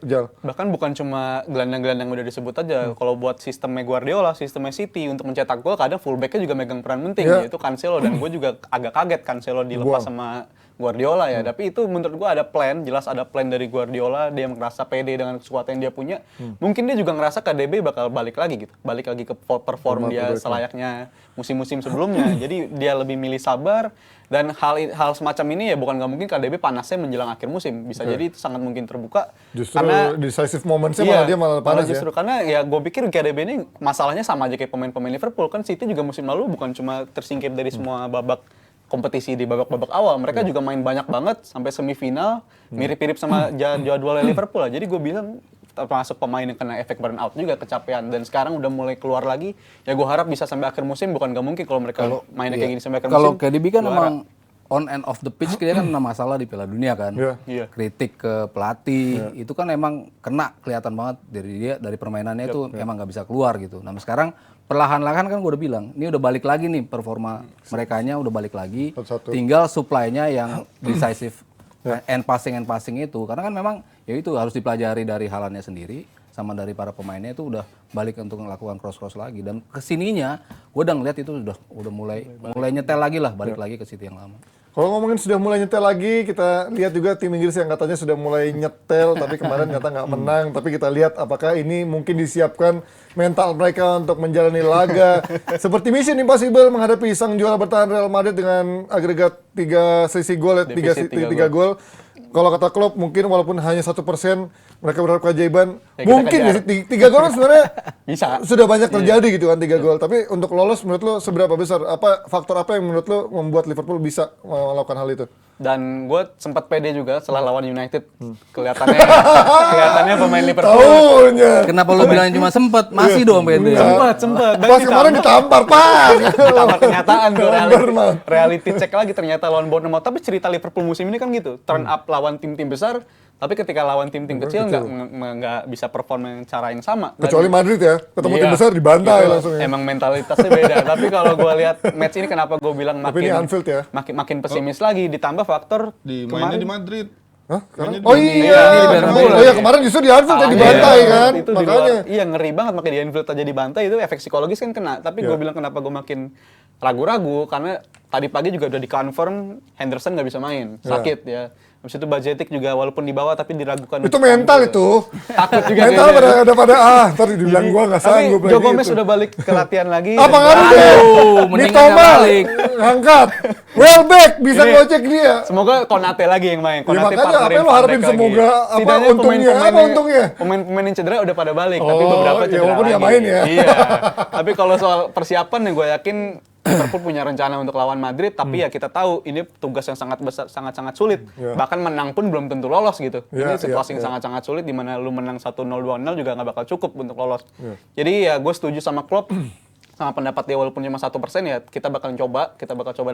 Speaker 1: Jal?
Speaker 2: Bahkan bukan cuma gelandang-gelandang yang udah disebut aja. Kalau buat sistemnya Guardiola, sistemnya City untuk mencetak gol, kadang fullbacknya juga megang peran penting, yaitu Cancelo. Dan gue juga agak kaget Cancelo dilepas sama Guardiola ya. Tapi itu menurut gue ada plan, jelas ada plan dari Guardiola. Dia merasa pede dengan kekuatan yang dia punya. Mungkin dia juga ngerasa KDB bakal balik lagi gitu, balik lagi ke perform dia selayaknya musim-musim sebelumnya. Jadi dia lebih milih sabar. Dan hal semacam ini ya bukan nggak mungkin KDB panasnya menjelang akhir musim. Bisa jadi itu sangat mungkin terbuka.
Speaker 1: Justru
Speaker 2: karena
Speaker 1: decisive moments-nya malah dia malah panas
Speaker 2: justru karena ya gue pikir KDB ini masalahnya sama aja kayak pemain-pemain Liverpool. Kan City juga musim lalu bukan cuma tersingkir dari semua babak kompetisi di babak-babak awal. Mereka juga main banyak banget sampai semifinal, mirip-mirip sama jadwalnya Liverpool lah. Jadi gue bilang termasuk pemain yang kena efek burnout juga, kecapean, dan sekarang udah mulai keluar lagi. Ya gue harap bisa sampai akhir musim, bukan gak mungkin kalau mereka mainnya kayak gini sampai akhir musim.
Speaker 4: Kalau KDB kan emang on and off the pitch dia kan kena masalah di Piala Dunia kan.
Speaker 2: Iya.
Speaker 4: Kritik ke pelatih itu kan emang kena kelihatan banget dari dia, dari permainannya itu emang nggak bisa keluar gitu. Nah sekarang perlahan-lahan kan gue udah bilang ini udah balik lagi nih performa merekanya udah balik lagi. Tinggal supply-nya yang decisive end passing itu, karena kan memang ya itu harus dipelajari dari Haalandnya sendiri sama dari para pemainnya itu udah balik untuk melakukan cross lagi, dan kesininya gue udah ngeliat itu udah mulai nyetel lagi lah, balik lagi ke City yang lama.
Speaker 1: Kalau ngomongin sudah mulai nyetel lagi, kita lihat juga tim Inggris yang katanya sudah mulai nyetel, tapi kemarin ternyata nggak menang. Tapi kita lihat apakah ini mungkin disiapkan mental mereka untuk menjalani laga seperti Mission Impossible menghadapi sang juara bertahan Real Madrid dengan agregat 3 selisih gol, 3 gol. Kalau kata Klopp mungkin walaupun hanya 1%, mereka berharap keajaiban.
Speaker 2: Ya,
Speaker 1: mungkin ya, 3 gol kan sebenarnya
Speaker 2: bisa.
Speaker 1: Sudah banyak terjadi gitu kan 3 gol. Tapi untuk lolos menurut lo seberapa besar? Faktor apa yang menurut lo membuat Liverpool bisa melakukan hal itu? Dan
Speaker 2: gue sempat pede juga setelah lawan United. Kelihatannya pemain Liverpool.
Speaker 1: Taunya.
Speaker 4: Kenapa lo bilang cuma sempet? Masih dong pede.
Speaker 2: Sempet.
Speaker 1: Pas kemarin ditampar, Pak.
Speaker 2: Ditambah kenyataan tuh, reality check lagi ternyata lawan Bournemouth. Tapi cerita Liverpool musim ini kan gitu, turn up lawan tim-tim besar, tapi ketika lawan tim-tim kecil nggak bisa perform yang cara yang sama.
Speaker 1: Kecuali Madrid ya, ketemu tim besar dibantai langsung ya.
Speaker 2: Emang mentalitasnya beda. Tapi kalau gue lihat match ini kenapa gue bilang
Speaker 1: Tapi ini Anfield ya.
Speaker 2: makin pesimis lagi, ditambah faktor
Speaker 3: Mainnya di Madrid.
Speaker 1: Hah?
Speaker 3: Oh
Speaker 1: iya, kemarin justru di Anfield ya dibantai kan.
Speaker 2: Itu
Speaker 1: Makanya.
Speaker 2: Iya, ngeri banget makanya di Anfield aja dibantai, itu efek psikologis kan kena. Tapi gue bilang kenapa gue makin ragu-ragu, karena tadi pagi juga udah dikonfirm Henderson nggak bisa main, sakit ya. Habis itu Bajcetic juga walaupun di bawah tapi diragukan.
Speaker 1: Itu mental itu.
Speaker 2: Takut juga.
Speaker 1: Mental pada ntar dibilang gua nggak sanggup
Speaker 2: lagi. Joe Gomez udah balik ke latihan lagi.
Speaker 1: Apa ngaruh? Mitoma angkat. Welbeck bisa ngocek dia.
Speaker 2: Semoga Konate lagi yang main.
Speaker 1: Konate apa lo harapin semoga apa untungnya?
Speaker 2: Pemain-pemain yang cedera udah pada balik, tapi beberapa cedera.
Speaker 1: Ya walaupun dia main ya.
Speaker 2: Iya. Tapi kalau soal persiapan nih gue yakin Liverpool punya rencana untuk lawan Madrid, tapi ya kita tahu ini tugas yang sangat besar, sangat sulit. Bahkan menang pun belum tentu lolos gitu. Ini situasi yang sangat sulit di mana lu menang 1-0, 2-0 juga nggak bakal cukup untuk lolos. Jadi ya gue setuju sama Klopp, sama pendapat dia walaupun cuma 1% ya kita bakal coba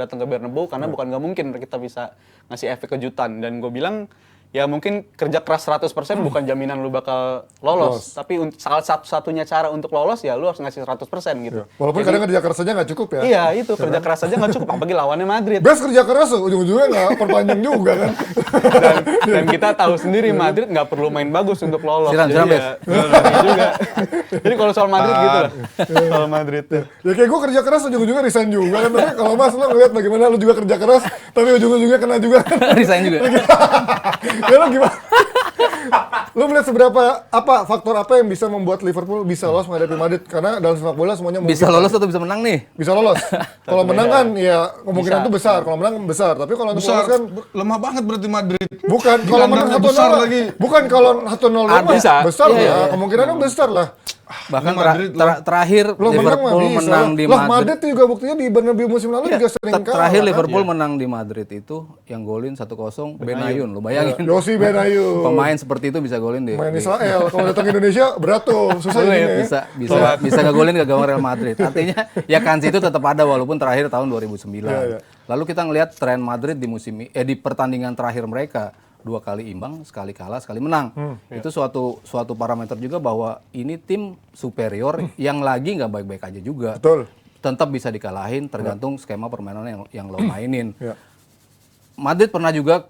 Speaker 2: datang ke Bernabeu karena bukan nggak mungkin kita bisa ngasih efek kejutan. Dan gue bilang ya mungkin kerja keras 100% bukan jaminan lu bakal lolos. Tapi salah satu-satunya cara untuk lolos ya lu harus ngasih 100% gitu.
Speaker 1: Walaupun kadang kerja keras aja nggak cukup ya.
Speaker 2: Iya itu, kerja keras aja nggak cukup, apalagi lawannya Madrid.
Speaker 1: Best kerja keras ujung-ujungnya nggak perpanjang juga kan.
Speaker 2: dan kita tahu sendiri Madrid nggak perlu main bagus untuk lolos.
Speaker 4: Siram
Speaker 2: juga. Jadi kalau soal Madrid gitu lah. Soal Madrid tuh.
Speaker 1: Ya kayak gue kerja keras ujung-ujungnya resign juga kan. Tapi kalau Mas lo ngeliat bagaimana lu juga kerja keras tapi ujung-ujungnya kena juga.
Speaker 4: Resign juga.
Speaker 1: Ya lo gimana? Lu melihat faktor apa yang bisa membuat Liverpool bisa lolos menghadapi Madrid? Karena dalam sepak bola semuanya
Speaker 4: Bisa lolos atau bisa menang nih?
Speaker 1: bisa lolos. Kalau menang kan ya kemungkinan itu besar. Kalau menang besar. Tapi kalau untuk
Speaker 3: Besar,
Speaker 1: lolos kan
Speaker 3: lemah banget berarti Madrid.
Speaker 1: bukan kalau menang
Speaker 3: Kandangnya
Speaker 1: 1-0
Speaker 3: besar
Speaker 1: lah.
Speaker 3: lagi.
Speaker 1: Bukan kalau 1-0 doang
Speaker 2: Bisa.
Speaker 1: besar
Speaker 4: Iya,
Speaker 1: lah.
Speaker 4: iya.
Speaker 1: Kemungkinannya besar lah.
Speaker 4: Bahkan
Speaker 3: Ini Madrid
Speaker 4: terakhir
Speaker 1: Lo
Speaker 4: Liverpool menang di
Speaker 1: Lah
Speaker 4: Madrid.
Speaker 1: Madrid juga buktinya di Bernabeu musim lalu juga sering kalah.
Speaker 4: Terakhir
Speaker 1: kan?
Speaker 4: Liverpool menang di Madrid itu yang golin 1-0 Benayoun. Lo bayangin.
Speaker 1: Yosi Benayoun.
Speaker 4: Pemain seperti itu bisa golin di
Speaker 1: Main Israel. Kalau datang ke Indonesia berat tuh. Susah
Speaker 4: Oh,
Speaker 1: ini.
Speaker 4: iya, bisa ngegolin ke gawang Real Madrid. Artinya ya kans itu tetap ada walaupun terakhir tahun 2009.
Speaker 1: Iya.
Speaker 4: Lalu kita ngelihat tren Madrid di pertandingan terakhir mereka 2 kali imbang, sekali kalah, sekali menang. Itu suatu parameter juga bahwa ini tim superior yang lagi nggak baik-baik aja juga.
Speaker 1: Betul.
Speaker 4: Tetap bisa dikalahin tergantung skema permainan yang lo mainin.
Speaker 1: Iya.
Speaker 4: Madrid pernah juga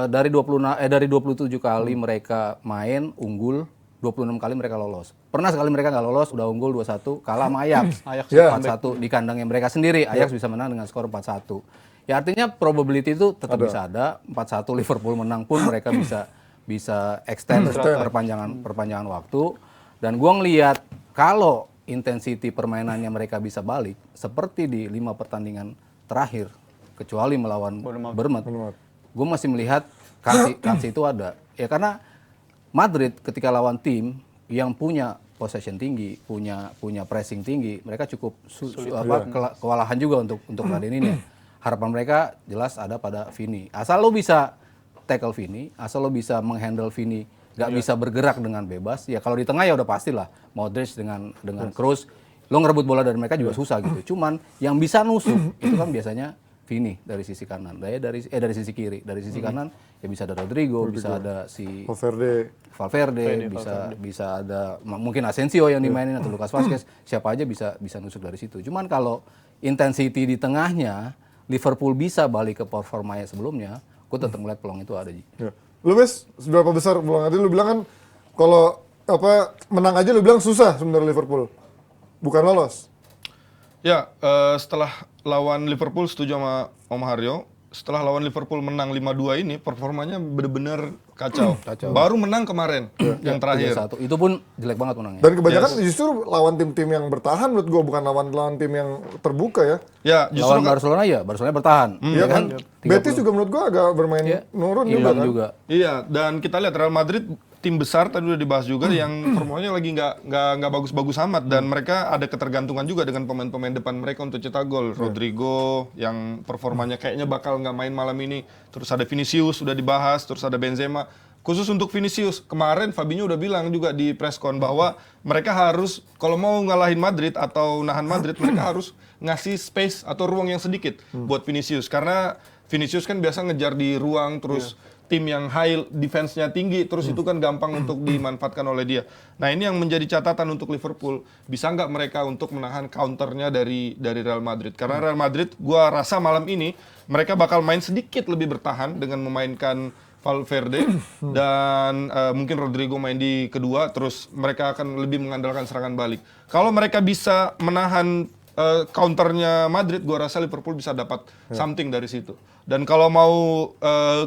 Speaker 4: dari 27 kali mereka main unggul, 26 kali mereka lolos. Pernah sekali mereka nggak lolos, udah unggul 2-1, kalah sama Ajax.
Speaker 2: Ajax
Speaker 4: 4-1 di kandangnya mereka sendiri. Ajax bisa menang dengan skor 4-1. Ya artinya probability itu tetap bisa ada. 4-1 Liverpool menang pun mereka bisa extend perpanjangan waktu. Dan gua ngelihat kalau intensity permainannya mereka bisa balik seperti di 5 pertandingan terakhir kecuali melawan Bournemouth. Gue masih melihat kans itu ada. Ya karena Madrid ketika lawan tim yang punya possession tinggi, punya pressing tinggi, mereka cukup kewalahan juga untuk ladeninnya. Harapan mereka jelas ada pada Vini. Asal lo bisa tackle Vini, asal lo bisa menghandle Vini, nggak bisa bergerak dengan bebas. Ya kalau di tengah ya udah pastilah Modric dengan Kroos, lo ngerebut bola dari mereka juga susah gitu. Cuman yang bisa nusuk itu kan biasanya Vini dari sisi kanan, dari sisi kiri, dari sisi kanan ya bisa ada Rodrigo, bisa ada si Valverde, bisa ada mungkin Asensio yang dimainin atau Lucas Vazquez, siapa aja bisa nusuk dari situ. Cuman kalau intensity di tengahnya Liverpool bisa balik ke performanya sebelumnya, gue tetap ngeliat peluang itu ada.
Speaker 1: Ya. Lu Wes, seberapa besar peluang? Tadi lu bilang kan kalau menang aja lu bilang susah sebenarnya Liverpool. Bukan lolos.
Speaker 3: Ya, setelah lawan Liverpool setuju sama Om Haryo. Setelah lawan Liverpool menang 5-2 ini, performanya benar-benar kacau. Baru menang kemarin, yang terakhir.
Speaker 4: 3-1. Itu pun jelek banget menangnya.
Speaker 1: Dan kebanyakan justru lawan tim-tim yang bertahan menurut gua, bukan lawan tim yang terbuka ya.
Speaker 3: Ya, justru
Speaker 4: Lawan Barcelona bertahan.
Speaker 1: Iya kan? Betis juga menurut gua agak bermain nurun juga
Speaker 4: Hilang
Speaker 1: kan.
Speaker 4: juga.
Speaker 3: Iya, dan kita lihat Real Madrid tim besar tadi udah dibahas juga yang performanya lagi nggak bagus-bagus amat dan mereka ada ketergantungan juga dengan pemain-pemain depan mereka untuk cetak gol. Rodrigo yang performanya kayaknya bakal nggak main malam ini. Terus ada Vinicius sudah dibahas, terus ada Benzema. Khusus untuk Vinicius, kemarin Fabinho udah bilang juga di press-con bahwa mereka harus kalau mau ngalahin Madrid atau nahan Madrid mereka harus ngasih space atau ruang yang sedikit buat Vinicius karena Vinicius kan biasa ngejar di ruang terus tim yang high defense-nya tinggi, terus itu kan gampang untuk dimanfaatkan oleh dia. Nah ini yang menjadi catatan untuk Liverpool. Bisa nggak mereka untuk menahan counternya dari Real Madrid? Karena Real Madrid, gua rasa malam ini mereka bakal main sedikit lebih bertahan dengan memainkan Valverde dan mungkin Rodrigo main di kedua, terus mereka akan lebih mengandalkan serangan balik. Kalau mereka bisa menahan counternya Madrid, gua rasa Liverpool bisa dapat something dari situ. Dan kalau mau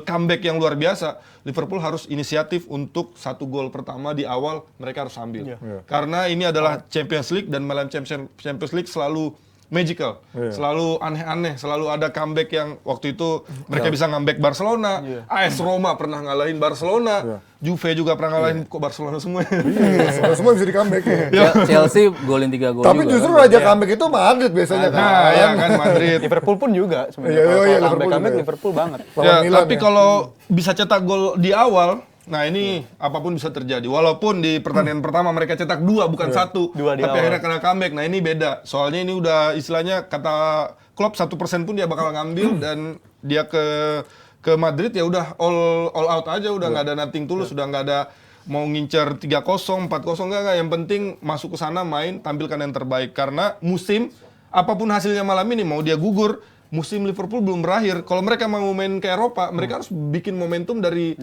Speaker 3: comeback yang luar biasa, Liverpool harus inisiatif untuk 1 gol pertama di awal mereka harus ambil. Karena ini adalah Champions League dan malam Champions League selalu magical, selalu aneh-aneh, selalu ada comeback yang waktu itu mereka bisa comeback Barcelona, AS Roma pernah ngalahin Barcelona, Juve juga pernah ngalahin kok Barcelona semua.
Speaker 1: Iya, semua bisa di comeback ya.
Speaker 4: Chelsea golin 3 gol
Speaker 1: Tapi
Speaker 4: juga.
Speaker 1: justru raja comeback itu Madrid biasanya kan.
Speaker 3: Nah, ya kan Madrid.
Speaker 2: Liverpool pun juga sebenarnya.
Speaker 1: Iya,
Speaker 2: Kalau
Speaker 1: Liverpool
Speaker 2: comeback
Speaker 1: juga.
Speaker 2: Liverpool banget.
Speaker 1: Lawan
Speaker 3: Ya,
Speaker 1: Milan
Speaker 3: tapi
Speaker 1: ya.
Speaker 3: kalau bisa cetak gol di awal, nah ini apapun bisa terjadi. Walaupun di pertandingan pertama mereka cetak 2 bukan 1,
Speaker 2: Dua di
Speaker 3: tapi
Speaker 2: awal.
Speaker 3: akhirnya kena comeback. Nah ini beda. Soalnya ini udah istilahnya kata Klopp 1% pun dia bakal ngambil dan dia ke Madrid ya udah all out aja, udah nggak ada nothing tulus, sudah nggak ada mau ngincer 3-0, 4-0 enggak. Yang penting masuk ke sana main, tampilkan yang terbaik karena musim apapun hasilnya malam ini mau dia gugur, musim Liverpool belum berakhir. Kalau mereka mau main ke Eropa, mereka harus bikin momentum dari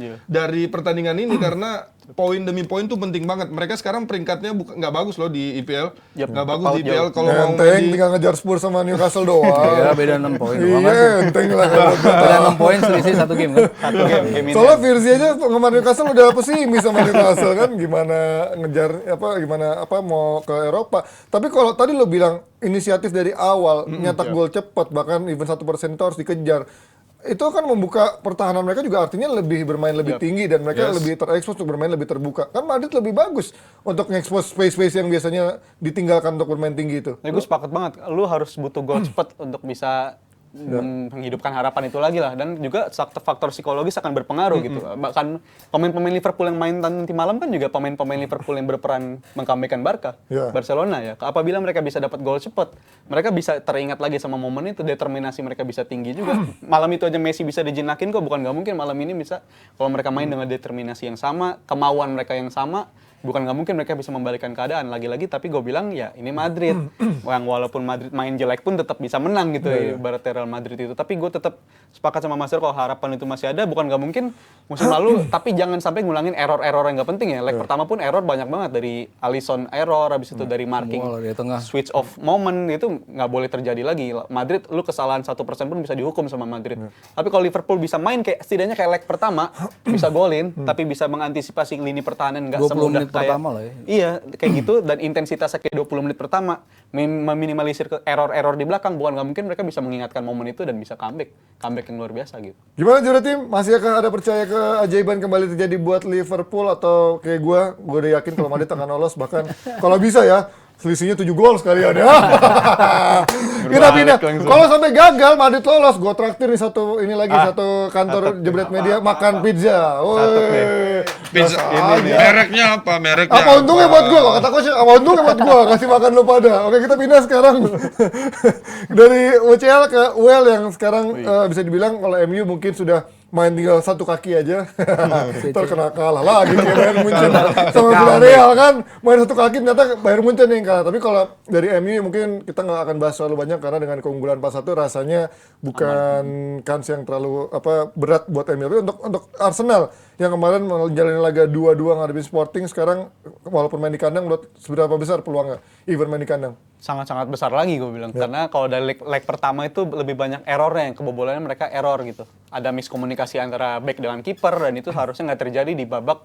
Speaker 3: pertandingan ini karena poin demi poin tuh penting banget. Mereka sekarang peringkatnya nggak bagus loh di IPL.
Speaker 2: Yap,
Speaker 3: Nggak bagus
Speaker 2: paut
Speaker 3: di IPL
Speaker 2: jauh.
Speaker 3: kalau mau
Speaker 1: Enteng
Speaker 3: di
Speaker 1: tinggal ngejar Spurs sama Newcastle doang.
Speaker 4: Ya beda 6 poin doang kan.
Speaker 1: Iya, enteng lah.
Speaker 4: Beda 6 poin selisih 1 game kan.
Speaker 2: Satu game ini.
Speaker 1: Soalnya Virzi aja penggemar Newcastle udah pesimis sama Newcastle kan, gimana ngejar gimana mau ke Eropa. Tapi kalau tadi lo bilang inisiatif dari awal, nyetak gol cepat, bahkan even 1% itu harus dikejar. Itu kan membuka pertahanan mereka juga, artinya lebih bermain lebih tinggi dan mereka lebih terekspos untuk bermain lebih terbuka. Kan Madrid lebih bagus untuk ngekspos space-space yang biasanya ditinggalkan untuk bermain tinggi itu.
Speaker 2: Ya, gue sepakat banget. Lu harus butuh gol cepet untuk bisa menghidupkan harapan itu lagi lah. Dan juga faktor psikologis akan berpengaruh gitu. Bahkan pemain-pemain Liverpool yang main nanti malam kan juga pemain-pemain Liverpool yang berperan mengkambekan Barca, Barcelona ya. Apabila mereka bisa dapat gol cepet, mereka bisa teringat lagi sama momen itu, determinasi mereka bisa tinggi juga. Malam itu aja Messi bisa dijinakin kok, bukan nggak mungkin malam ini bisa. Kalau mereka main dengan determinasi yang sama, kemauan mereka yang sama, bukan nggak mungkin mereka bisa membalikkan keadaan lagi-lagi. Tapi gue bilang ya ini Madrid, yang walaupun Madrid main jelek pun tetap bisa menang gitu ya, ibarat Real Madrid itu. Tapi gue tetap sepakat sama Mas Dur kalau harapan itu masih ada, bukan nggak mungkin musim lalu. Tapi jangan sampai ngulangin error-error yang nggak penting ya. Leg pertama pun error banyak banget, dari Alisson error, habis itu dari marking,
Speaker 4: Di tengah.
Speaker 2: switch off moment, itu nggak boleh terjadi lagi. Madrid, lu kesalahan 1% pun bisa dihukum sama Madrid. Tapi kalau Liverpool bisa main kayak setidaknya kayak leg pertama, bisa golin, tapi bisa mengantisipasi lini pertahanan nggak
Speaker 4: 20
Speaker 2: semudah
Speaker 4: menit
Speaker 2: kayak
Speaker 4: pertama lah ya.
Speaker 2: Iya, kayak gitu, dan intensitasnya kayak 20 menit pertama, meminimalisir error-error di belakang, bukan nggak mungkin mereka bisa mengingatkan momen itu dan bisa comeback yang luar biasa gitu.
Speaker 1: Gimana juara tim? Masih akan ada percaya keajaiban kembali terjadi buat Liverpool atau kayak gue udah yakin kalau Madrid akan lolos, bahkan kalau bisa ya selisihnya 7 gol sekalian ya. Kita pindah. Kalau sampai gagal Madrid lolos, gue traktir nih satu kantor Jebret Media makan pizza. Woi.
Speaker 3: pizza.
Speaker 1: Aja.
Speaker 3: Mereknya apa? Mereknya
Speaker 1: Apa untungnya buat gue? Kalau kata coach, apa untungnya buat gue? Kasih makan lo pada. Oke, kita pindah sekarang dari UCL ke UEL yang sekarang bisa dibilang kalau MU mungkin sudah main tinggal satu kaki aja. Terkena kalah lagi kayak Bayern Munchen sama Villarreal kan, main satu kaki ternyata Bayern Munchen yang kalah. Tapi kalau dari MU mungkin kita nggak akan bahas terlalu banyak karena dengan keunggulan 4-1 rasanya bukan kans yang terlalu berat buat MU. Tapi untuk Arsenal yang kemarin menjalani laga 2-2 ngadepin Sporting, sekarang walaupun main di kandang, seberapa besar peluangnya even main di kandang?
Speaker 2: Sangat-sangat besar lagi gue bilang, karena kalau dari leg pertama itu lebih banyak errornya, yang kebobolannya mereka error gitu. Ada miskomunikasi antara back dengan kiper, dan itu harusnya nggak terjadi di babak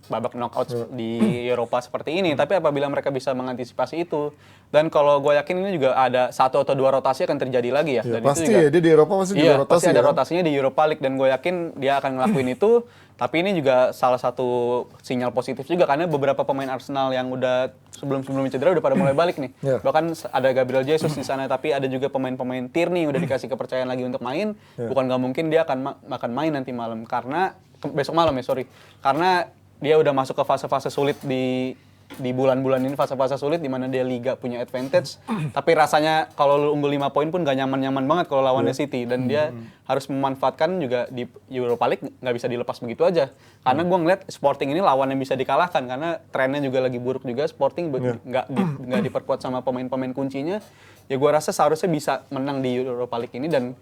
Speaker 2: knockout di Eropa seperti ini. Tapi apabila mereka bisa mengantisipasi itu, dan kalau gue yakin ini juga ada 1 atau 2 rotasi akan terjadi lagi ya. Dan
Speaker 1: pasti
Speaker 2: itu juga,
Speaker 1: ya, dia di Eropa pasti juga rotasi.
Speaker 2: Pasti ada
Speaker 1: ya?
Speaker 2: rotasinya di Europa League, dan gue yakin dia akan ngelakuin itu. Tapi ini juga salah satu sinyal positif juga, karena beberapa pemain Arsenal yang udah sebelum cedera udah pada mulai balik nih. Bahkan ada Gabriel Jesus di sana, tapi ada juga pemain-pemain Tierney yang udah dikasih kepercayaan lagi untuk main. Bukan nggak mungkin dia akan main nanti malam, karena besok malam ya, karena dia udah masuk ke fase-fase sulit di bulan-bulan ini, fase-fase sulit di mana dia liga punya advantage. Tapi rasanya kalau lu unggul 5 poin pun gak nyaman-nyaman banget kalau lawannya City, dan dia harus memanfaatkan juga di Europa League, nggak bisa dilepas begitu aja. Karena gue ngeliat Sporting ini lawan yang bisa dikalahkan, karena trennya juga lagi buruk juga. Sporting nggak diperkuat sama pemain-pemain kuncinya. Ya gue rasa seharusnya bisa menang di Europa League ini, dan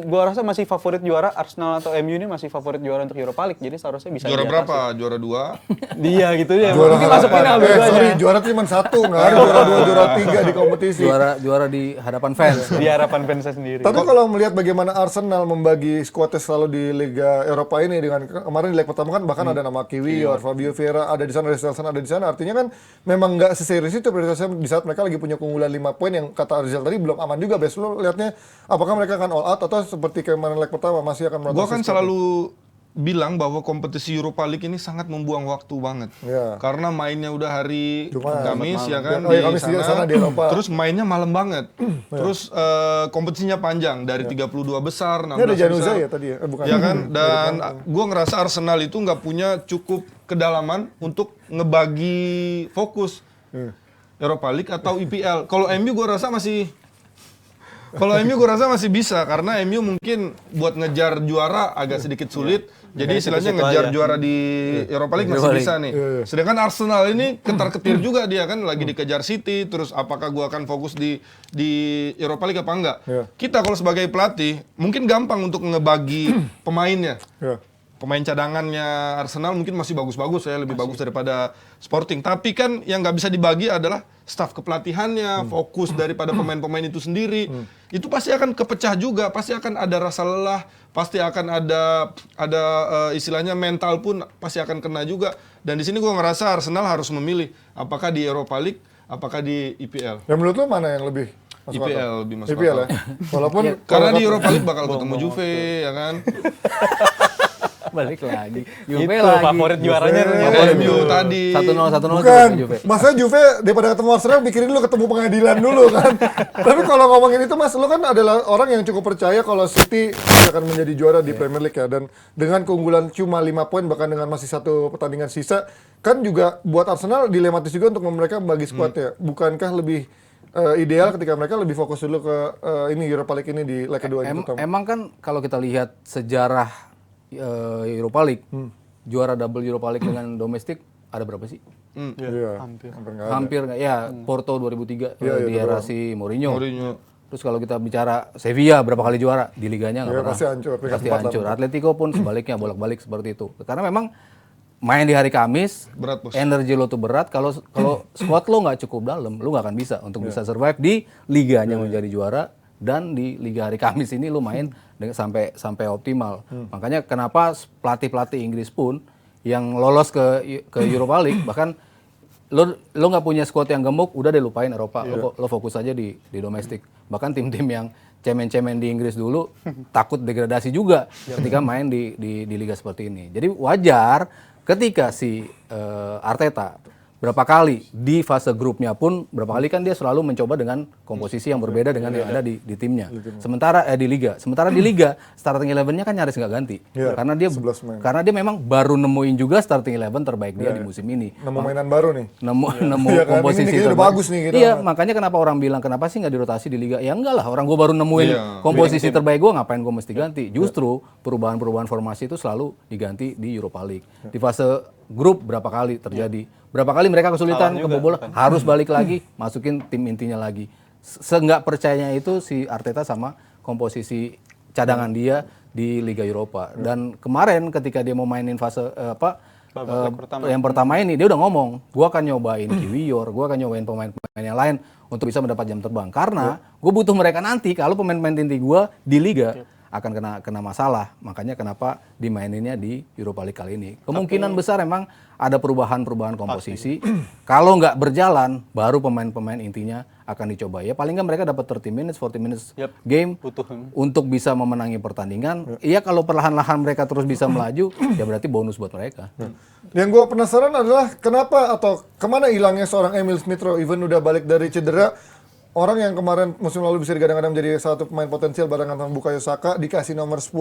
Speaker 2: gua rasa masih favorit juara. Arsenal atau MU ini masih favorit juara untuk Europa League, jadi seharusnya bisa
Speaker 3: juara
Speaker 2: diatasi.
Speaker 3: berapa? Juara 2?
Speaker 2: Dia gitu ya.
Speaker 1: Juara
Speaker 2: Mungkin masuk final dua-duanya.
Speaker 1: sorry, juara cuma 1, nggak ada juara 2, juara 3 di kompetisi.
Speaker 4: Juara di hadapan fans.
Speaker 2: Di harapan fansnya sendiri.
Speaker 1: Tapi kalau melihat bagaimana Arsenal membagi skuadnya selalu di Liga Eropa ini, dengan kemarin di leg pertama kan bahkan ada nama Kiwior, Fabio Vieira ada di sana, Richarlison ada di sana, artinya kan memang nggak seserius itu prioritasnya di saat mereka lagi punya keunggulan 5 poin yang kata Rizal tadi belum aman juga. Bes, lo lihatnya apakah mereka akan all out atau seperti kemarin leg pertama masih akan merotasi?
Speaker 3: Gua kan selalu bilang bahwa kompetisi Europa League ini sangat membuang waktu banget. Karena mainnya udah hari Kamis ya kan,
Speaker 1: di sana di Eropa.
Speaker 3: Terus mainnya malam banget. Terus kompetisinya panjang dari 32 besar, 16
Speaker 1: ini ada Januzaj
Speaker 3: besar.
Speaker 1: ya tadi ya? Bukan.
Speaker 3: Ya kan, dan gua ngerasa Arsenal itu nggak punya cukup kedalaman untuk ngebagi fokus Europa League atau IPL. Kalau MU gua rasa masih bisa, karena MU mungkin buat ngejar juara agak sedikit sulit. Jadi istilahnya ngejar juara di Europa League masih bisa nih. Sedangkan Arsenal ini ketar-ketir juga, dia kan lagi dikejar City. Terus apakah gua akan fokus di Europa League apa enggak? Kita kalau sebagai pelatih mungkin gampang untuk ngebagi pemainnya. pemain cadangannya Arsenal mungkin masih bagus-bagus ya, lebih bagus daripada Sporting. Tapi kan yang nggak bisa dibagi adalah staf kepelatihannya, fokus daripada pemain-pemain itu sendiri. Itu pasti akan kepecah juga, pasti akan ada rasa lelah, pasti akan ada istilahnya mental pun pasti akan kena juga. Dan di sini gue ngerasa Arsenal harus memilih apakah di Europa League, apakah di IPL.
Speaker 1: Ya menurut lu mana yang lebih masuk
Speaker 3: IPL
Speaker 1: akal?
Speaker 3: lebih masuk
Speaker 1: IPL
Speaker 3: akal.
Speaker 1: ya. Walaupun
Speaker 3: Karena
Speaker 1: kalau
Speaker 3: di Europa League bakal ketemu Juve, ya kan?
Speaker 4: Balik lagi.
Speaker 2: Itu
Speaker 4: Juve lagi.
Speaker 2: favorit juaranya.
Speaker 3: Favorit MU tadi.
Speaker 4: 1-0
Speaker 1: bukan,
Speaker 4: Juve.
Speaker 1: maksudnya Juve daripada ketemu Arsenal pikirin dulu ketemu pengadilan dulu kan. Tapi kalau ngomongin itu Mas, lu kan adalah orang yang cukup percaya kalau City akan menjadi juara di Premier League ya. Dan dengan keunggulan cuma 5 poin bahkan dengan masih 1 pertandingan sisa, kan juga buat Arsenal dilematis juga untuk mereka membagi skuadnya. Bukankah lebih ideal ketika mereka lebih fokus dulu ke ini Europa League ini di leg kedua ini terutama?
Speaker 4: Emang kan kalau kita lihat sejarah Europa League, juara double Europa League dengan domestik ada berapa sih?
Speaker 1: Iya, hampir nggak ada.
Speaker 4: Hampir nggak, ya Porto 2003
Speaker 1: Iya,
Speaker 4: di
Speaker 1: itu
Speaker 4: era
Speaker 1: doang.
Speaker 4: si Mourinho.
Speaker 3: Mourinho.
Speaker 4: Terus kalau kita bicara Sevilla berapa kali juara di liganya nggak
Speaker 1: Iya,
Speaker 4: pernah.
Speaker 1: pasti hancur, peringkat
Speaker 4: Pasti
Speaker 1: 4 lah.
Speaker 4: hancur. Atletico pun sebaliknya bolak-balik seperti itu. Karena memang main di hari Kamis,
Speaker 3: Berat, Bos.
Speaker 4: energi lo tuh berat. Kalau squad lo nggak cukup dalam, lo nggak akan bisa untuk
Speaker 1: Iya.
Speaker 4: bisa survive di liganya menjadi juara dan di Liga hari Kamis ini lo main sampai optimal. Makanya kenapa pelatih-pelatih Inggris pun yang lolos ke Europa League bahkan lo nggak punya squad yang gemuk, udah deh lupain Eropa, lo fokus aja di domestik. Bahkan tim-tim yang cemen-cemen di Inggris dulu takut degradasi juga ketika main di liga seperti ini. Jadi wajar ketika si Arteta berapa kali di fase grupnya pun berapa kali kan dia selalu mencoba dengan komposisi yang berbeda dengan yang ada di timnya. Sementara di liga starting 11-nya kan nyaris nggak ganti.
Speaker 1: Iya,
Speaker 4: Karena dia
Speaker 1: 11 main.
Speaker 4: karena dia memang baru nemuin juga starting 11 terbaik dia di musim ini.
Speaker 1: Nemu mainan baru nih.
Speaker 4: Nemu
Speaker 1: Iya kan,
Speaker 4: komposisi
Speaker 1: ini kayaknya udah
Speaker 4: terbaik.
Speaker 1: bagus nih kita.
Speaker 4: Iya, makanya kenapa orang bilang kenapa sih nggak dirotasi di liga? Ya enggak lah, orang gue baru nemuin komposisi terbaik gue, ngapain gue mesti ganti? Justru perubahan-perubahan formasi itu selalu diganti di Europa League. Di fase grup berapa kali terjadi? Berapa kali mereka kesulitan kebobolan, harus balik lagi, masukin tim intinya lagi. Seenggak percayanya itu si Arteta sama komposisi cadangan dia di Liga Eropa. Dan kemarin ketika dia mau mainin fase yang pertama ini dia udah ngomong, gua akan nyobain Kiwior, gua akan nyobain pemain-pemain yang lain untuk bisa mendapat jam terbang. Karena gue butuh mereka nanti kalau pemain-pemain inti gua di liga akan kena masalah. Makanya kenapa dimaininnya di Europa League kali ini. Kemungkinan besar emang ada perubahan-perubahan komposisi. Kalau nggak berjalan, baru pemain-pemain intinya akan dicoba. Ya paling nggak mereka dapat 30 minutes, 40 minutes game untuk bisa memenangi pertandingan. Iya kalau perlahan-lahan mereka terus bisa melaju, ya berarti bonus buat mereka.
Speaker 1: Yang gue penasaran adalah kenapa atau kemana hilangnya seorang Emil Smith Rowe, even udah balik dari cedera. Orang yang kemarin musim lalu bisa digadang-gadang menjadi satu pemain potensial barengan sama Bukayo Saka, dikasih nomor 10,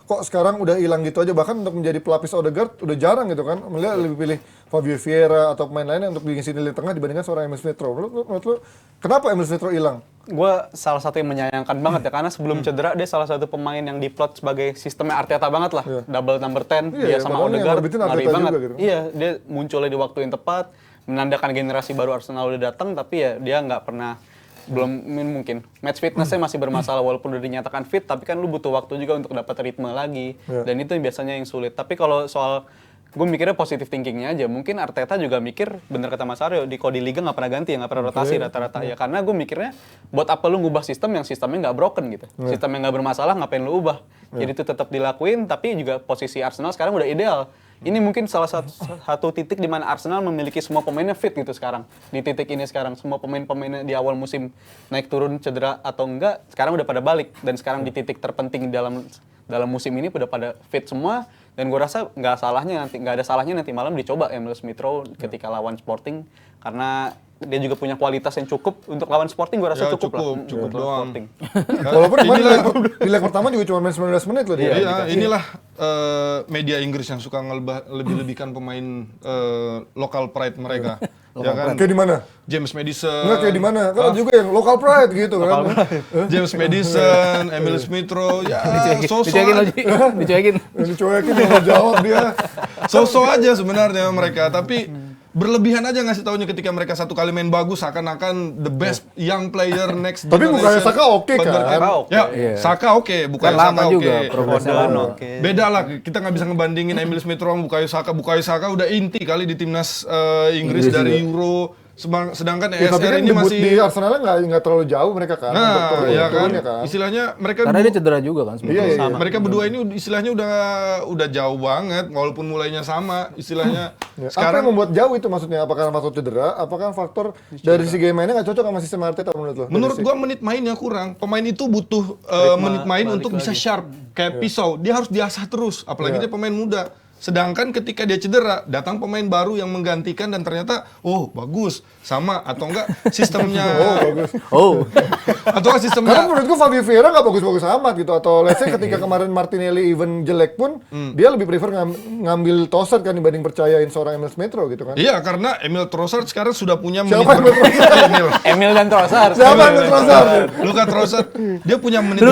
Speaker 1: kok sekarang udah hilang gitu aja. Bahkan untuk menjadi pelapis Odegaard udah jarang gitu kan. Melihat lebih pilih Fabio Vieira atau pemain lainnya untuk diisi di lini tengah dibandingkan seorang Emil Smith Rowe. Menurut lu, kenapa Emil Smith Rowe hilang?
Speaker 2: Gue salah satu yang menyayangkan banget ya, karena sebelum cedera dia salah satu pemain yang diplot sebagai sistemnya Arteta banget lah. Double number 10, dia sama Odegaard, ngeri banget.
Speaker 1: Gitu.
Speaker 2: Iya, dia munculnya di waktu yang tepat, menandakan generasi baru Arsenal udah datang, tapi ya dia nggak pernah, belum mungkin match fitnessnya masih bermasalah walaupun udah dinyatakan fit, tapi kan lu butuh waktu juga untuk dapat ritme lagi, dan itu biasanya yang sulit. Tapi kalau soal gue mikirnya positive thinkingnya aja, mungkin Arteta juga mikir bener kata Mas Aryo, kalau di liga nggak pernah ganti ya, nggak pernah rotasi rata-rata ya, karena gue mikirnya buat apa lu ngubah sistem yang sistemnya nggak broken gitu, sistem yang nggak bermasalah ngapain lu ubah, jadi itu tetap dilakuin. Tapi juga posisi Arsenal sekarang udah ideal. Ini mungkin salah satu titik di mana Arsenal memiliki semua pemainnya fit gitu sekarang. Di titik ini sekarang semua pemain-pemainnya di awal musim naik turun cedera atau enggak, sekarang udah pada balik, dan sekarang di titik terpenting dalam musim ini udah pada fit semua. Dan gue rasa nggak ada salahnya nanti malam dicoba Emil Smith Rowe ketika lawan Sporting, karena dia juga punya kualitas yang cukup untuk lawan Sporting. Gue rasa
Speaker 3: Ya,
Speaker 2: cukup
Speaker 3: doang.
Speaker 2: Sporting.
Speaker 1: Walaupun kemarin di leg pertama juga cuma main 19 menit loh dia.
Speaker 3: Iya, inilah media Inggris yang suka lebih-lebihkan pemain local pride mereka. Ya kan?
Speaker 1: Kayak di mana?
Speaker 3: James Maddison.
Speaker 1: Enggak kayak di mana? Kan juga yang local pride gitu kan.
Speaker 3: James Maddison, Emil Smith Rowe, ya
Speaker 4: Dicuekin.
Speaker 1: Dicuekin nggak mau jawab dia.
Speaker 3: so-so aja sebenarnya mereka, tapi berlebihan aja ngasih taunya ketika mereka satu kali main bagus seakan-akan the best young player next
Speaker 1: Tapi
Speaker 3: generation.
Speaker 1: bukannya Saka oke kan?
Speaker 2: Saka oke.
Speaker 3: Ya,
Speaker 4: Iya.
Speaker 3: Saka oke, bukan
Speaker 4: Kan lama
Speaker 3: Saka
Speaker 4: juga
Speaker 3: oke.
Speaker 4: progresnya
Speaker 2: Foden
Speaker 4: lama.
Speaker 2: oke.
Speaker 3: Beda lah, kita nggak bisa ngebandingin Emil Smith Rowe, Bukayo Saka udah inti kali di timnas Inggris dari Euro. Sedangkan
Speaker 1: Ya, tapi
Speaker 3: ESR
Speaker 1: kan
Speaker 3: ini
Speaker 1: debut
Speaker 3: masih
Speaker 1: di Arsenal nggak terlalu jauh mereka kan. untuk
Speaker 3: nah,
Speaker 1: turun-
Speaker 3: ya kan,
Speaker 1: turunnya kan.
Speaker 3: istilahnya mereka
Speaker 4: Karena dia cedera juga kan
Speaker 1: Iya, iya.
Speaker 3: mereka berdua ini istilahnya udah jauh banget, walaupun mulainya sama, istilahnya
Speaker 1: Ya, apa
Speaker 3: sekarang
Speaker 1: yang membuat jauh itu maksudnya? Apakah faktor cedera? Apakah faktor dari segi mainnya nggak cocok sama sistem Arteta menurut lo?
Speaker 3: menurut gua menit mainnya kurang. Pemain itu butuh menit main untuk bisa sharp kayak pisau. Dia harus diasah terus, apalagi dia pemain muda. Sedangkan ketika dia cedera, datang pemain baru yang menggantikan dan ternyata bagus sama atau enggak sistemnya
Speaker 1: bagus.
Speaker 4: Oh,
Speaker 1: Karena
Speaker 3: atau enggak sistemnya
Speaker 1: menurut gua Fabio Vieira nggak bagus-bagus amat gitu. Atau let's say ketika kemarin Martinelli even jelek pun, dia lebih prefer ngambil Trossard kan dibanding percayain seorang Emil Smith Rowe gitu kan.
Speaker 3: Iya, karena Emil Trossard sekarang sudah punya
Speaker 1: Siapa Emil Trossard?
Speaker 3: Emil.
Speaker 2: Emil dan Trossard.
Speaker 1: Siapa Emil Trossard?
Speaker 3: Luka Trossard, dia punya menit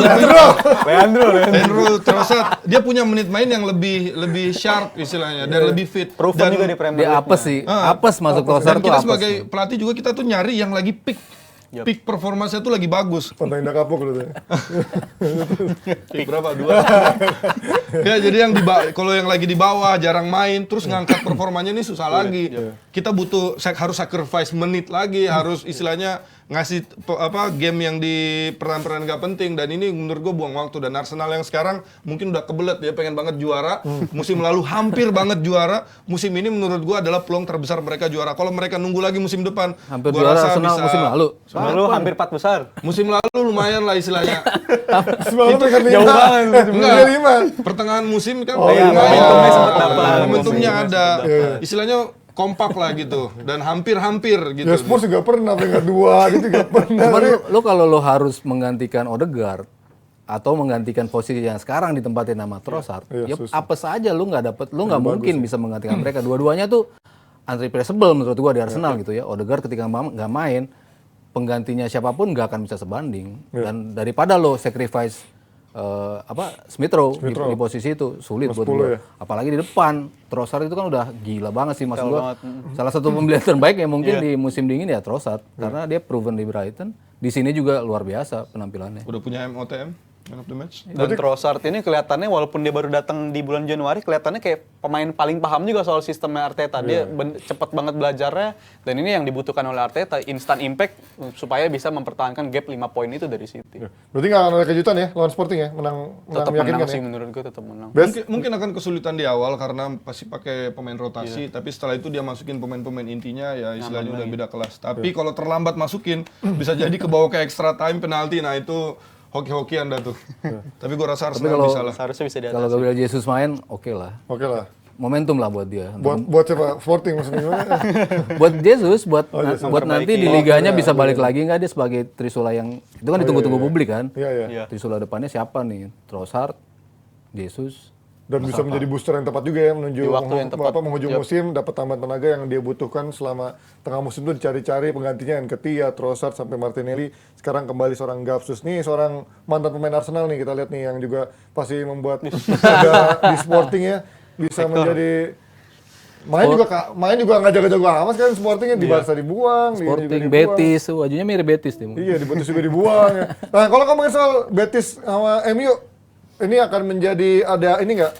Speaker 3: Leandro Trossard, dia punya menit main yang lebih sharp istilahnya dan lebih fit.
Speaker 2: Proven
Speaker 3: Dan
Speaker 2: juga di Premier
Speaker 4: dia
Speaker 2: League.
Speaker 4: apes sih. Apes masuk
Speaker 3: dan
Speaker 4: Trossard tuh
Speaker 3: kita
Speaker 4: apes.
Speaker 3: sebagai pelatih juga kita tuh nyari yang lagi peak performanya tuh lagi bagus.
Speaker 1: Pantai Indah Kapuk gitu.
Speaker 3: Peak berapa? 2. Ya, jadi yang kalau yang lagi di bawah jarang main terus ngangkat performanya ini susah lagi. Kita butuh harus sacrifice menit lagi, harus istilahnya ngasih game yang di peran-peran gak penting, dan ini menurut gue buang waktu. Dan Arsenal yang sekarang mungkin udah kebelet, dia pengen banget juara. Musim lalu hampir banget juara, musim ini menurut gue adalah peluang terbesar mereka juara. Kalau mereka nunggu lagi musim depan,
Speaker 4: Hampir
Speaker 3: gua
Speaker 4: juara
Speaker 3: rasa
Speaker 4: Arsenal
Speaker 3: bisa-
Speaker 4: musim lalu.
Speaker 2: Lalu hampir 4 besar.
Speaker 3: Musim lalu lumayan lah istilahnya.
Speaker 1: Semalam peringkat 5.
Speaker 2: jauh banget.
Speaker 3: Enggak.
Speaker 1: 5.
Speaker 3: Pertengahan musim kan
Speaker 2: iya,
Speaker 3: lumayan.
Speaker 2: momentumnya sempat dapat.
Speaker 3: Momentumnya ada.
Speaker 1: Iya.
Speaker 3: Istilahnya kompak lah gitu dan hampir-hampir gitu.
Speaker 1: Ya Spurs juga pernah peringkat 2 gitu juga pernah.
Speaker 4: Cuman lu kalau lu harus menggantikan Odegaard atau menggantikan posisi yang sekarang ditempatin nama Trossard,
Speaker 1: Iya,
Speaker 4: ya
Speaker 1: susah.
Speaker 4: apa saja lu nggak dapet, lu nggak mungkin bisa menggantikan mereka. Dua-duanya tuh unreplaceable menurut gua di Arsenal gitu ya. Odegaard ketika nggak main, penggantinya siapapun nggak akan bisa sebanding. Dan daripada lo sacrifice Smith Rowe di posisi itu sulit buat
Speaker 1: 10
Speaker 4: gua.
Speaker 1: ya?
Speaker 4: Apalagi di depan Trossard itu kan udah gila banget sih mas
Speaker 2: Jauh
Speaker 4: gua.
Speaker 2: banget.
Speaker 4: Salah satu pembelian terbaik ya mungkin di musim dingin ya Trossard karena dia proven di Brighton. Di sini juga luar biasa penampilannya.
Speaker 3: Udah punya MOTM, Man of the Match.
Speaker 2: Dan Trossard ini kelihatannya walaupun dia baru datang di bulan Januari, kelihatannya kayak pemain paling paham juga soal sistemnya Arteta. Dia cepet banget belajarnya, dan ini yang dibutuhkan oleh Arteta, instant impact supaya bisa mempertahankan gap 5 poin itu dari City.
Speaker 1: Berarti nggak akan ada kejutan ya lawan Sporting ya? Menang
Speaker 2: Tetap
Speaker 1: meyakinkan
Speaker 2: menang sih
Speaker 1: ya?
Speaker 2: menurut gue, tetap menang.
Speaker 3: Mungkin akan kesulitan di awal karena pasti pakai pemain rotasi, tapi setelah itu dia masukin pemain-pemain intinya ya istilahnya udah beda kelas. Tapi kalau terlambat masukin bisa jadi kebawa ke extra time penalti. Nah itu hoki-hoki Anda tuh. Tapi gua rasa Arsenal
Speaker 4: kalau-
Speaker 3: bisa lah.
Speaker 2: Seharusnya bisa di
Speaker 4: Kalau
Speaker 2: atas.
Speaker 4: Gabriel Jesus main, oke lah.
Speaker 1: Oke lah.
Speaker 4: Momentum lah buat dia.
Speaker 1: Buat siapa? Sporting maksudnya gimana?
Speaker 4: Buat Jesus, buat
Speaker 1: Jesus.
Speaker 4: buat nanti di
Speaker 2: Memperbaiki.
Speaker 4: liganya bisa balik lagi nggak dia sebagai Trisula yang itu kan ditunggu-tunggu publik kan.
Speaker 1: Iya, iya.
Speaker 2: Iya.
Speaker 4: Trisula depannya siapa nih? Trossard, Jesus.
Speaker 1: Dan bisa menjadi booster yang tepat juga ya menuju
Speaker 2: Di waktu yang tepat.
Speaker 1: menghujung musim, dapat tambahan tenaga yang dia butuhkan selama tengah musim itu dicari-cari penggantinya Nketiah, Trossard sampai Martinelli. Sekarang kembali seorang Gapsus nih, seorang mantan pemain Arsenal nih, kita lihat nih yang juga pasti membuat ada di Sporting ya bisa menjadi main juga nggak jaga-jaga amat kan. Sportingnya di Barca dibuang, di ini juga
Speaker 4: Sporting,
Speaker 1: dibuang.
Speaker 4: Betis, wajunya mirip Betis dia.
Speaker 1: Iya, di Betis juga dibuang ya. Nah, kalau ngomongin soal Betis sama MU, ini akan menjadi ada ini nggak?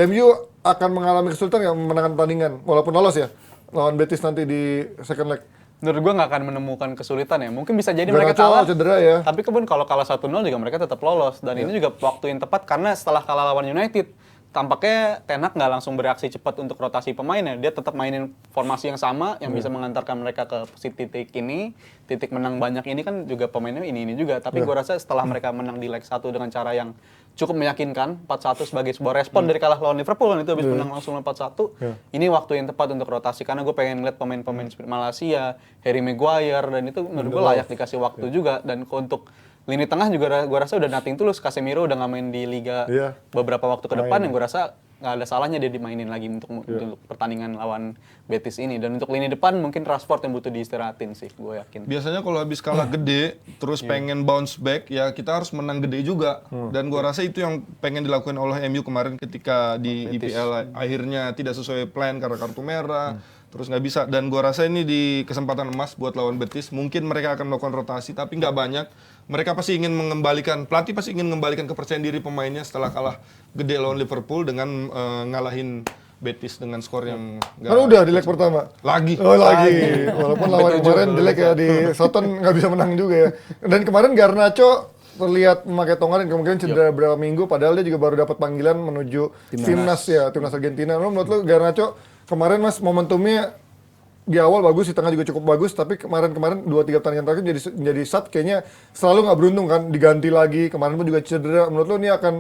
Speaker 1: MU akan mengalami kesulitan nggak memenangkan pertandingan walaupun lolos ya lawan Betis nanti di second leg.
Speaker 2: Menurut gue nggak akan menemukan kesulitan ya. Mungkin bisa jadi
Speaker 1: Garnacho
Speaker 2: mereka kalah.
Speaker 1: cedera ya.
Speaker 2: Tapi kemudian kalau kalah 1-0 juga mereka tetap lolos. Dan ini juga waktu yang tepat karena setelah kalah lawan United, tampaknya Ten Hag nggak langsung bereaksi cepat untuk rotasi pemainnya. Dia tetap mainin formasi yang sama yang bisa mengantarkan mereka ke titik ini, titik menang banyak ini kan juga pemainnya ini juga. Tapi gue rasa setelah mereka menang di leg 1 dengan cara yang cukup meyakinkan, 4-1 sebagai sebuah respon dari kalah lawan Liverpool kan itu habis menang langsung 4-1. Ini waktu yang tepat untuk rotasi karena gue pengen lihat pemain-pemain seperti Malaysia, Harry Maguire, dan itu menurut gue layak dikasih waktu juga. Dan untuk lini tengah juga gue rasa udah nothing tulus. Casemiro udah nggak main di Liga
Speaker 1: Iya.
Speaker 2: beberapa waktu ke depan yang gue rasa nggak ada salahnya dia dimainin lagi untuk pertandingan lawan Betis ini. Dan untuk lini depan mungkin Rashford yang butuh diistirahatin sih, gue yakin.
Speaker 3: Biasanya kalau habis kalah gede, terus pengen bounce back, ya kita harus menang gede juga. Dan gua rasa itu yang pengen dilakukan oleh MU kemarin ketika di IPL. Akhirnya tidak sesuai plan karena kartu merah, terus nggak bisa. Dan gua rasa ini di kesempatan emas buat lawan Betis. Mungkin mereka akan melakukan rotasi, tapi nggak banyak. Mereka pasti ingin pelatih pasti ingin mengembalikan kepercayaan diri pemainnya setelah kalah gede lawan Liverpool dengan ngalahin Betis dengan skor yang
Speaker 1: Kan udah di leg pertama.
Speaker 3: lagi.
Speaker 1: Oh lagi. Walaupun lawan kemarin jelek ya di Soton nggak bisa menang juga ya. Dan kemarin Garnacho terlihat memakai tongkat dan kemungkinan cedera beberapa minggu. Padahal dia juga baru dapat panggilan menuju timnas Argentina. Menurut lo Garnacho kemarin Mas momentumnya di awal bagus, di tengah juga cukup bagus. Tapi kemarin 2-3 pertandingan terakhir jadi sat kayaknya selalu nggak beruntung kan. Diganti lagi. Kemarin pun juga cedera. Menurut lo ini akan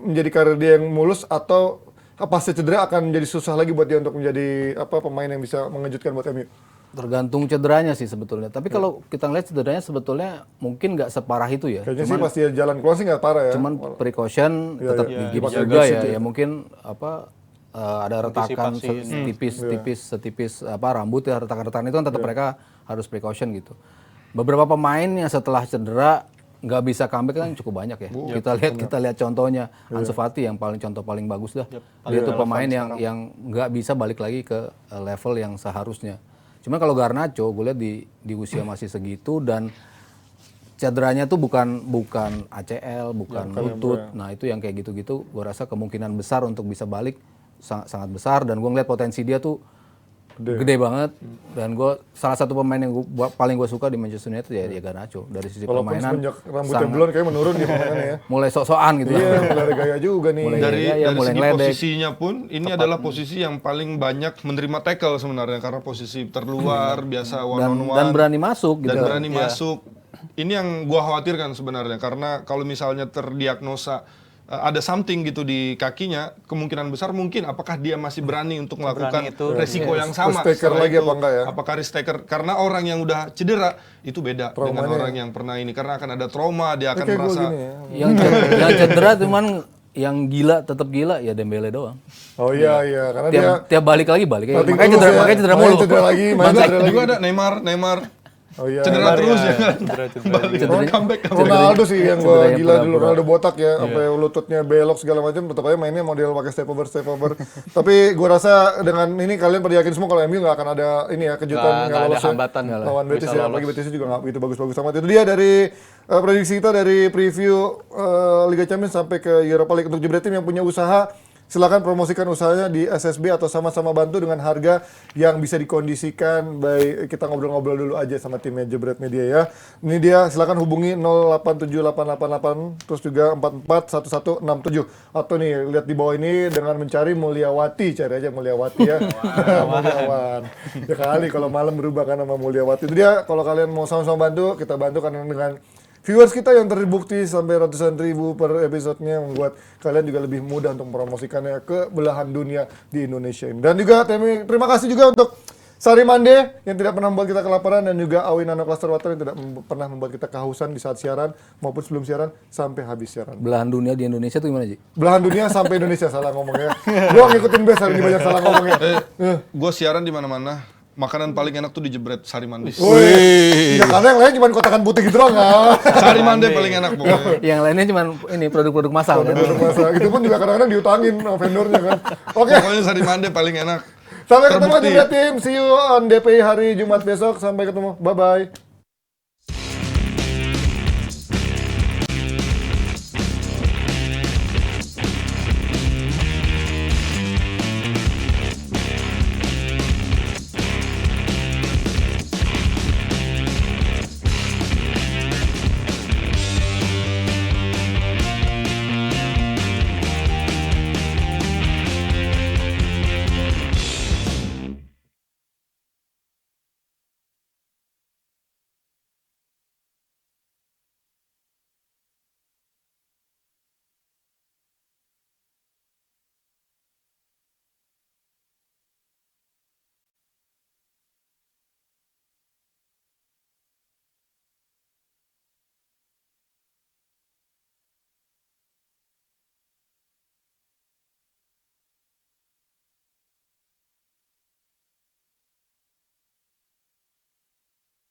Speaker 1: menjadi karir dia yang mulus atau pasca cedera akan menjadi susah lagi buat dia untuk menjadi pemain yang bisa mengejutkan buat MU?
Speaker 4: Tergantung cederanya sih sebetulnya. Tapi kalau kita ngeliat cederanya sebetulnya mungkin nggak separah itu ya.
Speaker 1: Kayaknya sih pasti jalan keluar sih nggak parah ya.
Speaker 4: Cuman precaution tetap digips
Speaker 1: Pakai
Speaker 4: juga
Speaker 1: gips
Speaker 4: ya.
Speaker 1: itu
Speaker 4: Ya mungkin ada retakan setipis rambut ya, retakan-retakan itu kan tetap mereka harus precaution gitu. Beberapa pemain yang setelah cedera nggak bisa comeback kan cukup banyak ya. Kita lihat contohnya Ansu Fati yang contoh paling bagus dah. Dia tuh pemain yang nggak bisa balik lagi ke level yang seharusnya. Cuman kalau Garnacho gue lihat di usia masih segitu dan cederanya tuh bukan ACL, bukan lutut. Nah, itu yang kayak gitu-gitu gue rasa kemungkinan besar untuk bisa balik sangat besar dan gue ngeliat potensi dia tuh gede banget. Dan gue salah satu pemain yang paling gue suka di Manchester United ya Garnacho. Dari sisi
Speaker 1: Walaupun
Speaker 4: permainan
Speaker 1: semenjak rambutnya blond kayak menurun di permainannya ya.
Speaker 4: mulai sok-sokan gitu
Speaker 1: Iya, mulai ada gaya juga nih.
Speaker 3: Dari
Speaker 4: mulai
Speaker 3: segi
Speaker 4: ngeledek.
Speaker 3: posisinya pun ini adalah posisi yang paling banyak menerima tackle sebenarnya karena posisi terluar biasa one on one
Speaker 4: dan berani masuk gitu.
Speaker 3: dan berani masuk. Ini yang gua khawatirkan sebenarnya karena kalau misalnya terdiagnosa ada something gitu di kakinya, kemungkinan besar mungkin apakah dia masih berani untuk melakukan resiko yang sama.
Speaker 1: Risk taker lagi apa enggak ya?
Speaker 3: Apakah risk taker? Karena orang yang udah cedera itu beda dengan orang yang pernah ini karena akan ada trauma, dia akan
Speaker 1: Kayak
Speaker 3: merasa
Speaker 1: gua gini ya.
Speaker 4: Yang cedera cuman yang gila tetap gila ya Dembele doang.
Speaker 1: Oh iya karena dia
Speaker 4: Tiap balik lagi.
Speaker 1: Nothing
Speaker 4: Makanya
Speaker 1: tulus ya.
Speaker 4: cedera mulu.
Speaker 1: Cedera lagi, main cedera lagi.
Speaker 3: juga ada Neymar
Speaker 1: Oh iya.
Speaker 3: cedera terus ya kan.
Speaker 1: Comeback.
Speaker 3: Comeback.
Speaker 1: Ronaldo sih yang gua
Speaker 4: Cederanya
Speaker 1: gila dulu,
Speaker 4: pura-pura.
Speaker 1: Ronaldo botak ya, sampai lututnya belok segala macam, tetap aja mainnya model pakai step over. Tapi gua rasa dengan ini kalian pada yakin semua kalau MU nggak akan ada ini ya kejutan
Speaker 2: Nggak ada
Speaker 1: lolos ya.
Speaker 2: hambatan.
Speaker 1: Lawan Betis
Speaker 2: Bisa
Speaker 1: ya,
Speaker 2: lolos.
Speaker 1: bagi Betis juga nggak begitu bagus-bagus amat. Itu dia dari prediksi kita dari preview Liga Champions sampai ke Europa League. Untuk Jebret Tim yang punya usaha, silakan promosikan usahanya di SSB atau sama-sama bantu dengan harga yang bisa dikondisikan. Baik, kita ngobrol-ngobrol dulu aja sama timnya Jebret Media ya. Ini dia, silakan hubungi 087888 terus juga 441167 atau nih lihat di bawah ini dengan mencari Mulyawati, cari aja Mulyawati ya. Mulyawan. Ya kali kalau malam berubah kan nama Mulyawati. Itu dia, kalau kalian mau sama-sama bantu, kita bantu karena dengan viewers kita yang terbukti sampai ratusan ribu per episodenya membuat kalian juga lebih mudah untuk mempromosikannya ke belahan dunia di Indonesia ini. Dan juga terima kasih juga untuk Sari Mande yang tidak pernah membuat kita kelaparan dan juga Awi Nano Cluster Water yang tidak pernah membuat kita kehausan di saat siaran maupun sebelum siaran sampai habis siaran.
Speaker 4: Belahan dunia di Indonesia tuh gimana Ji?
Speaker 1: Belahan dunia sampai Indonesia salah ngomongnya. Gua ngikutin best hari ini banyak salah ngomongnya.
Speaker 3: Gue siaran di mana-mana. Makanan paling enak tuh di Jebret Sari Mande.
Speaker 1: Wih, ya karena yang lain cuma kotakan putih gitu doang nggak?
Speaker 3: Sari Mande paling enak pokoknya.
Speaker 4: Yang lainnya cuma ini produk-produk massal kan.
Speaker 1: Masa itu pun juga kadang-kadang diutangin sama vendornya kan. Oke.
Speaker 3: Pokoknya Sari Mande paling enak.
Speaker 1: Sampai ketemu di
Speaker 3: Terbukti.
Speaker 1: Tim. See you on DPI hari Jumat besok. Sampai ketemu. Bye-bye.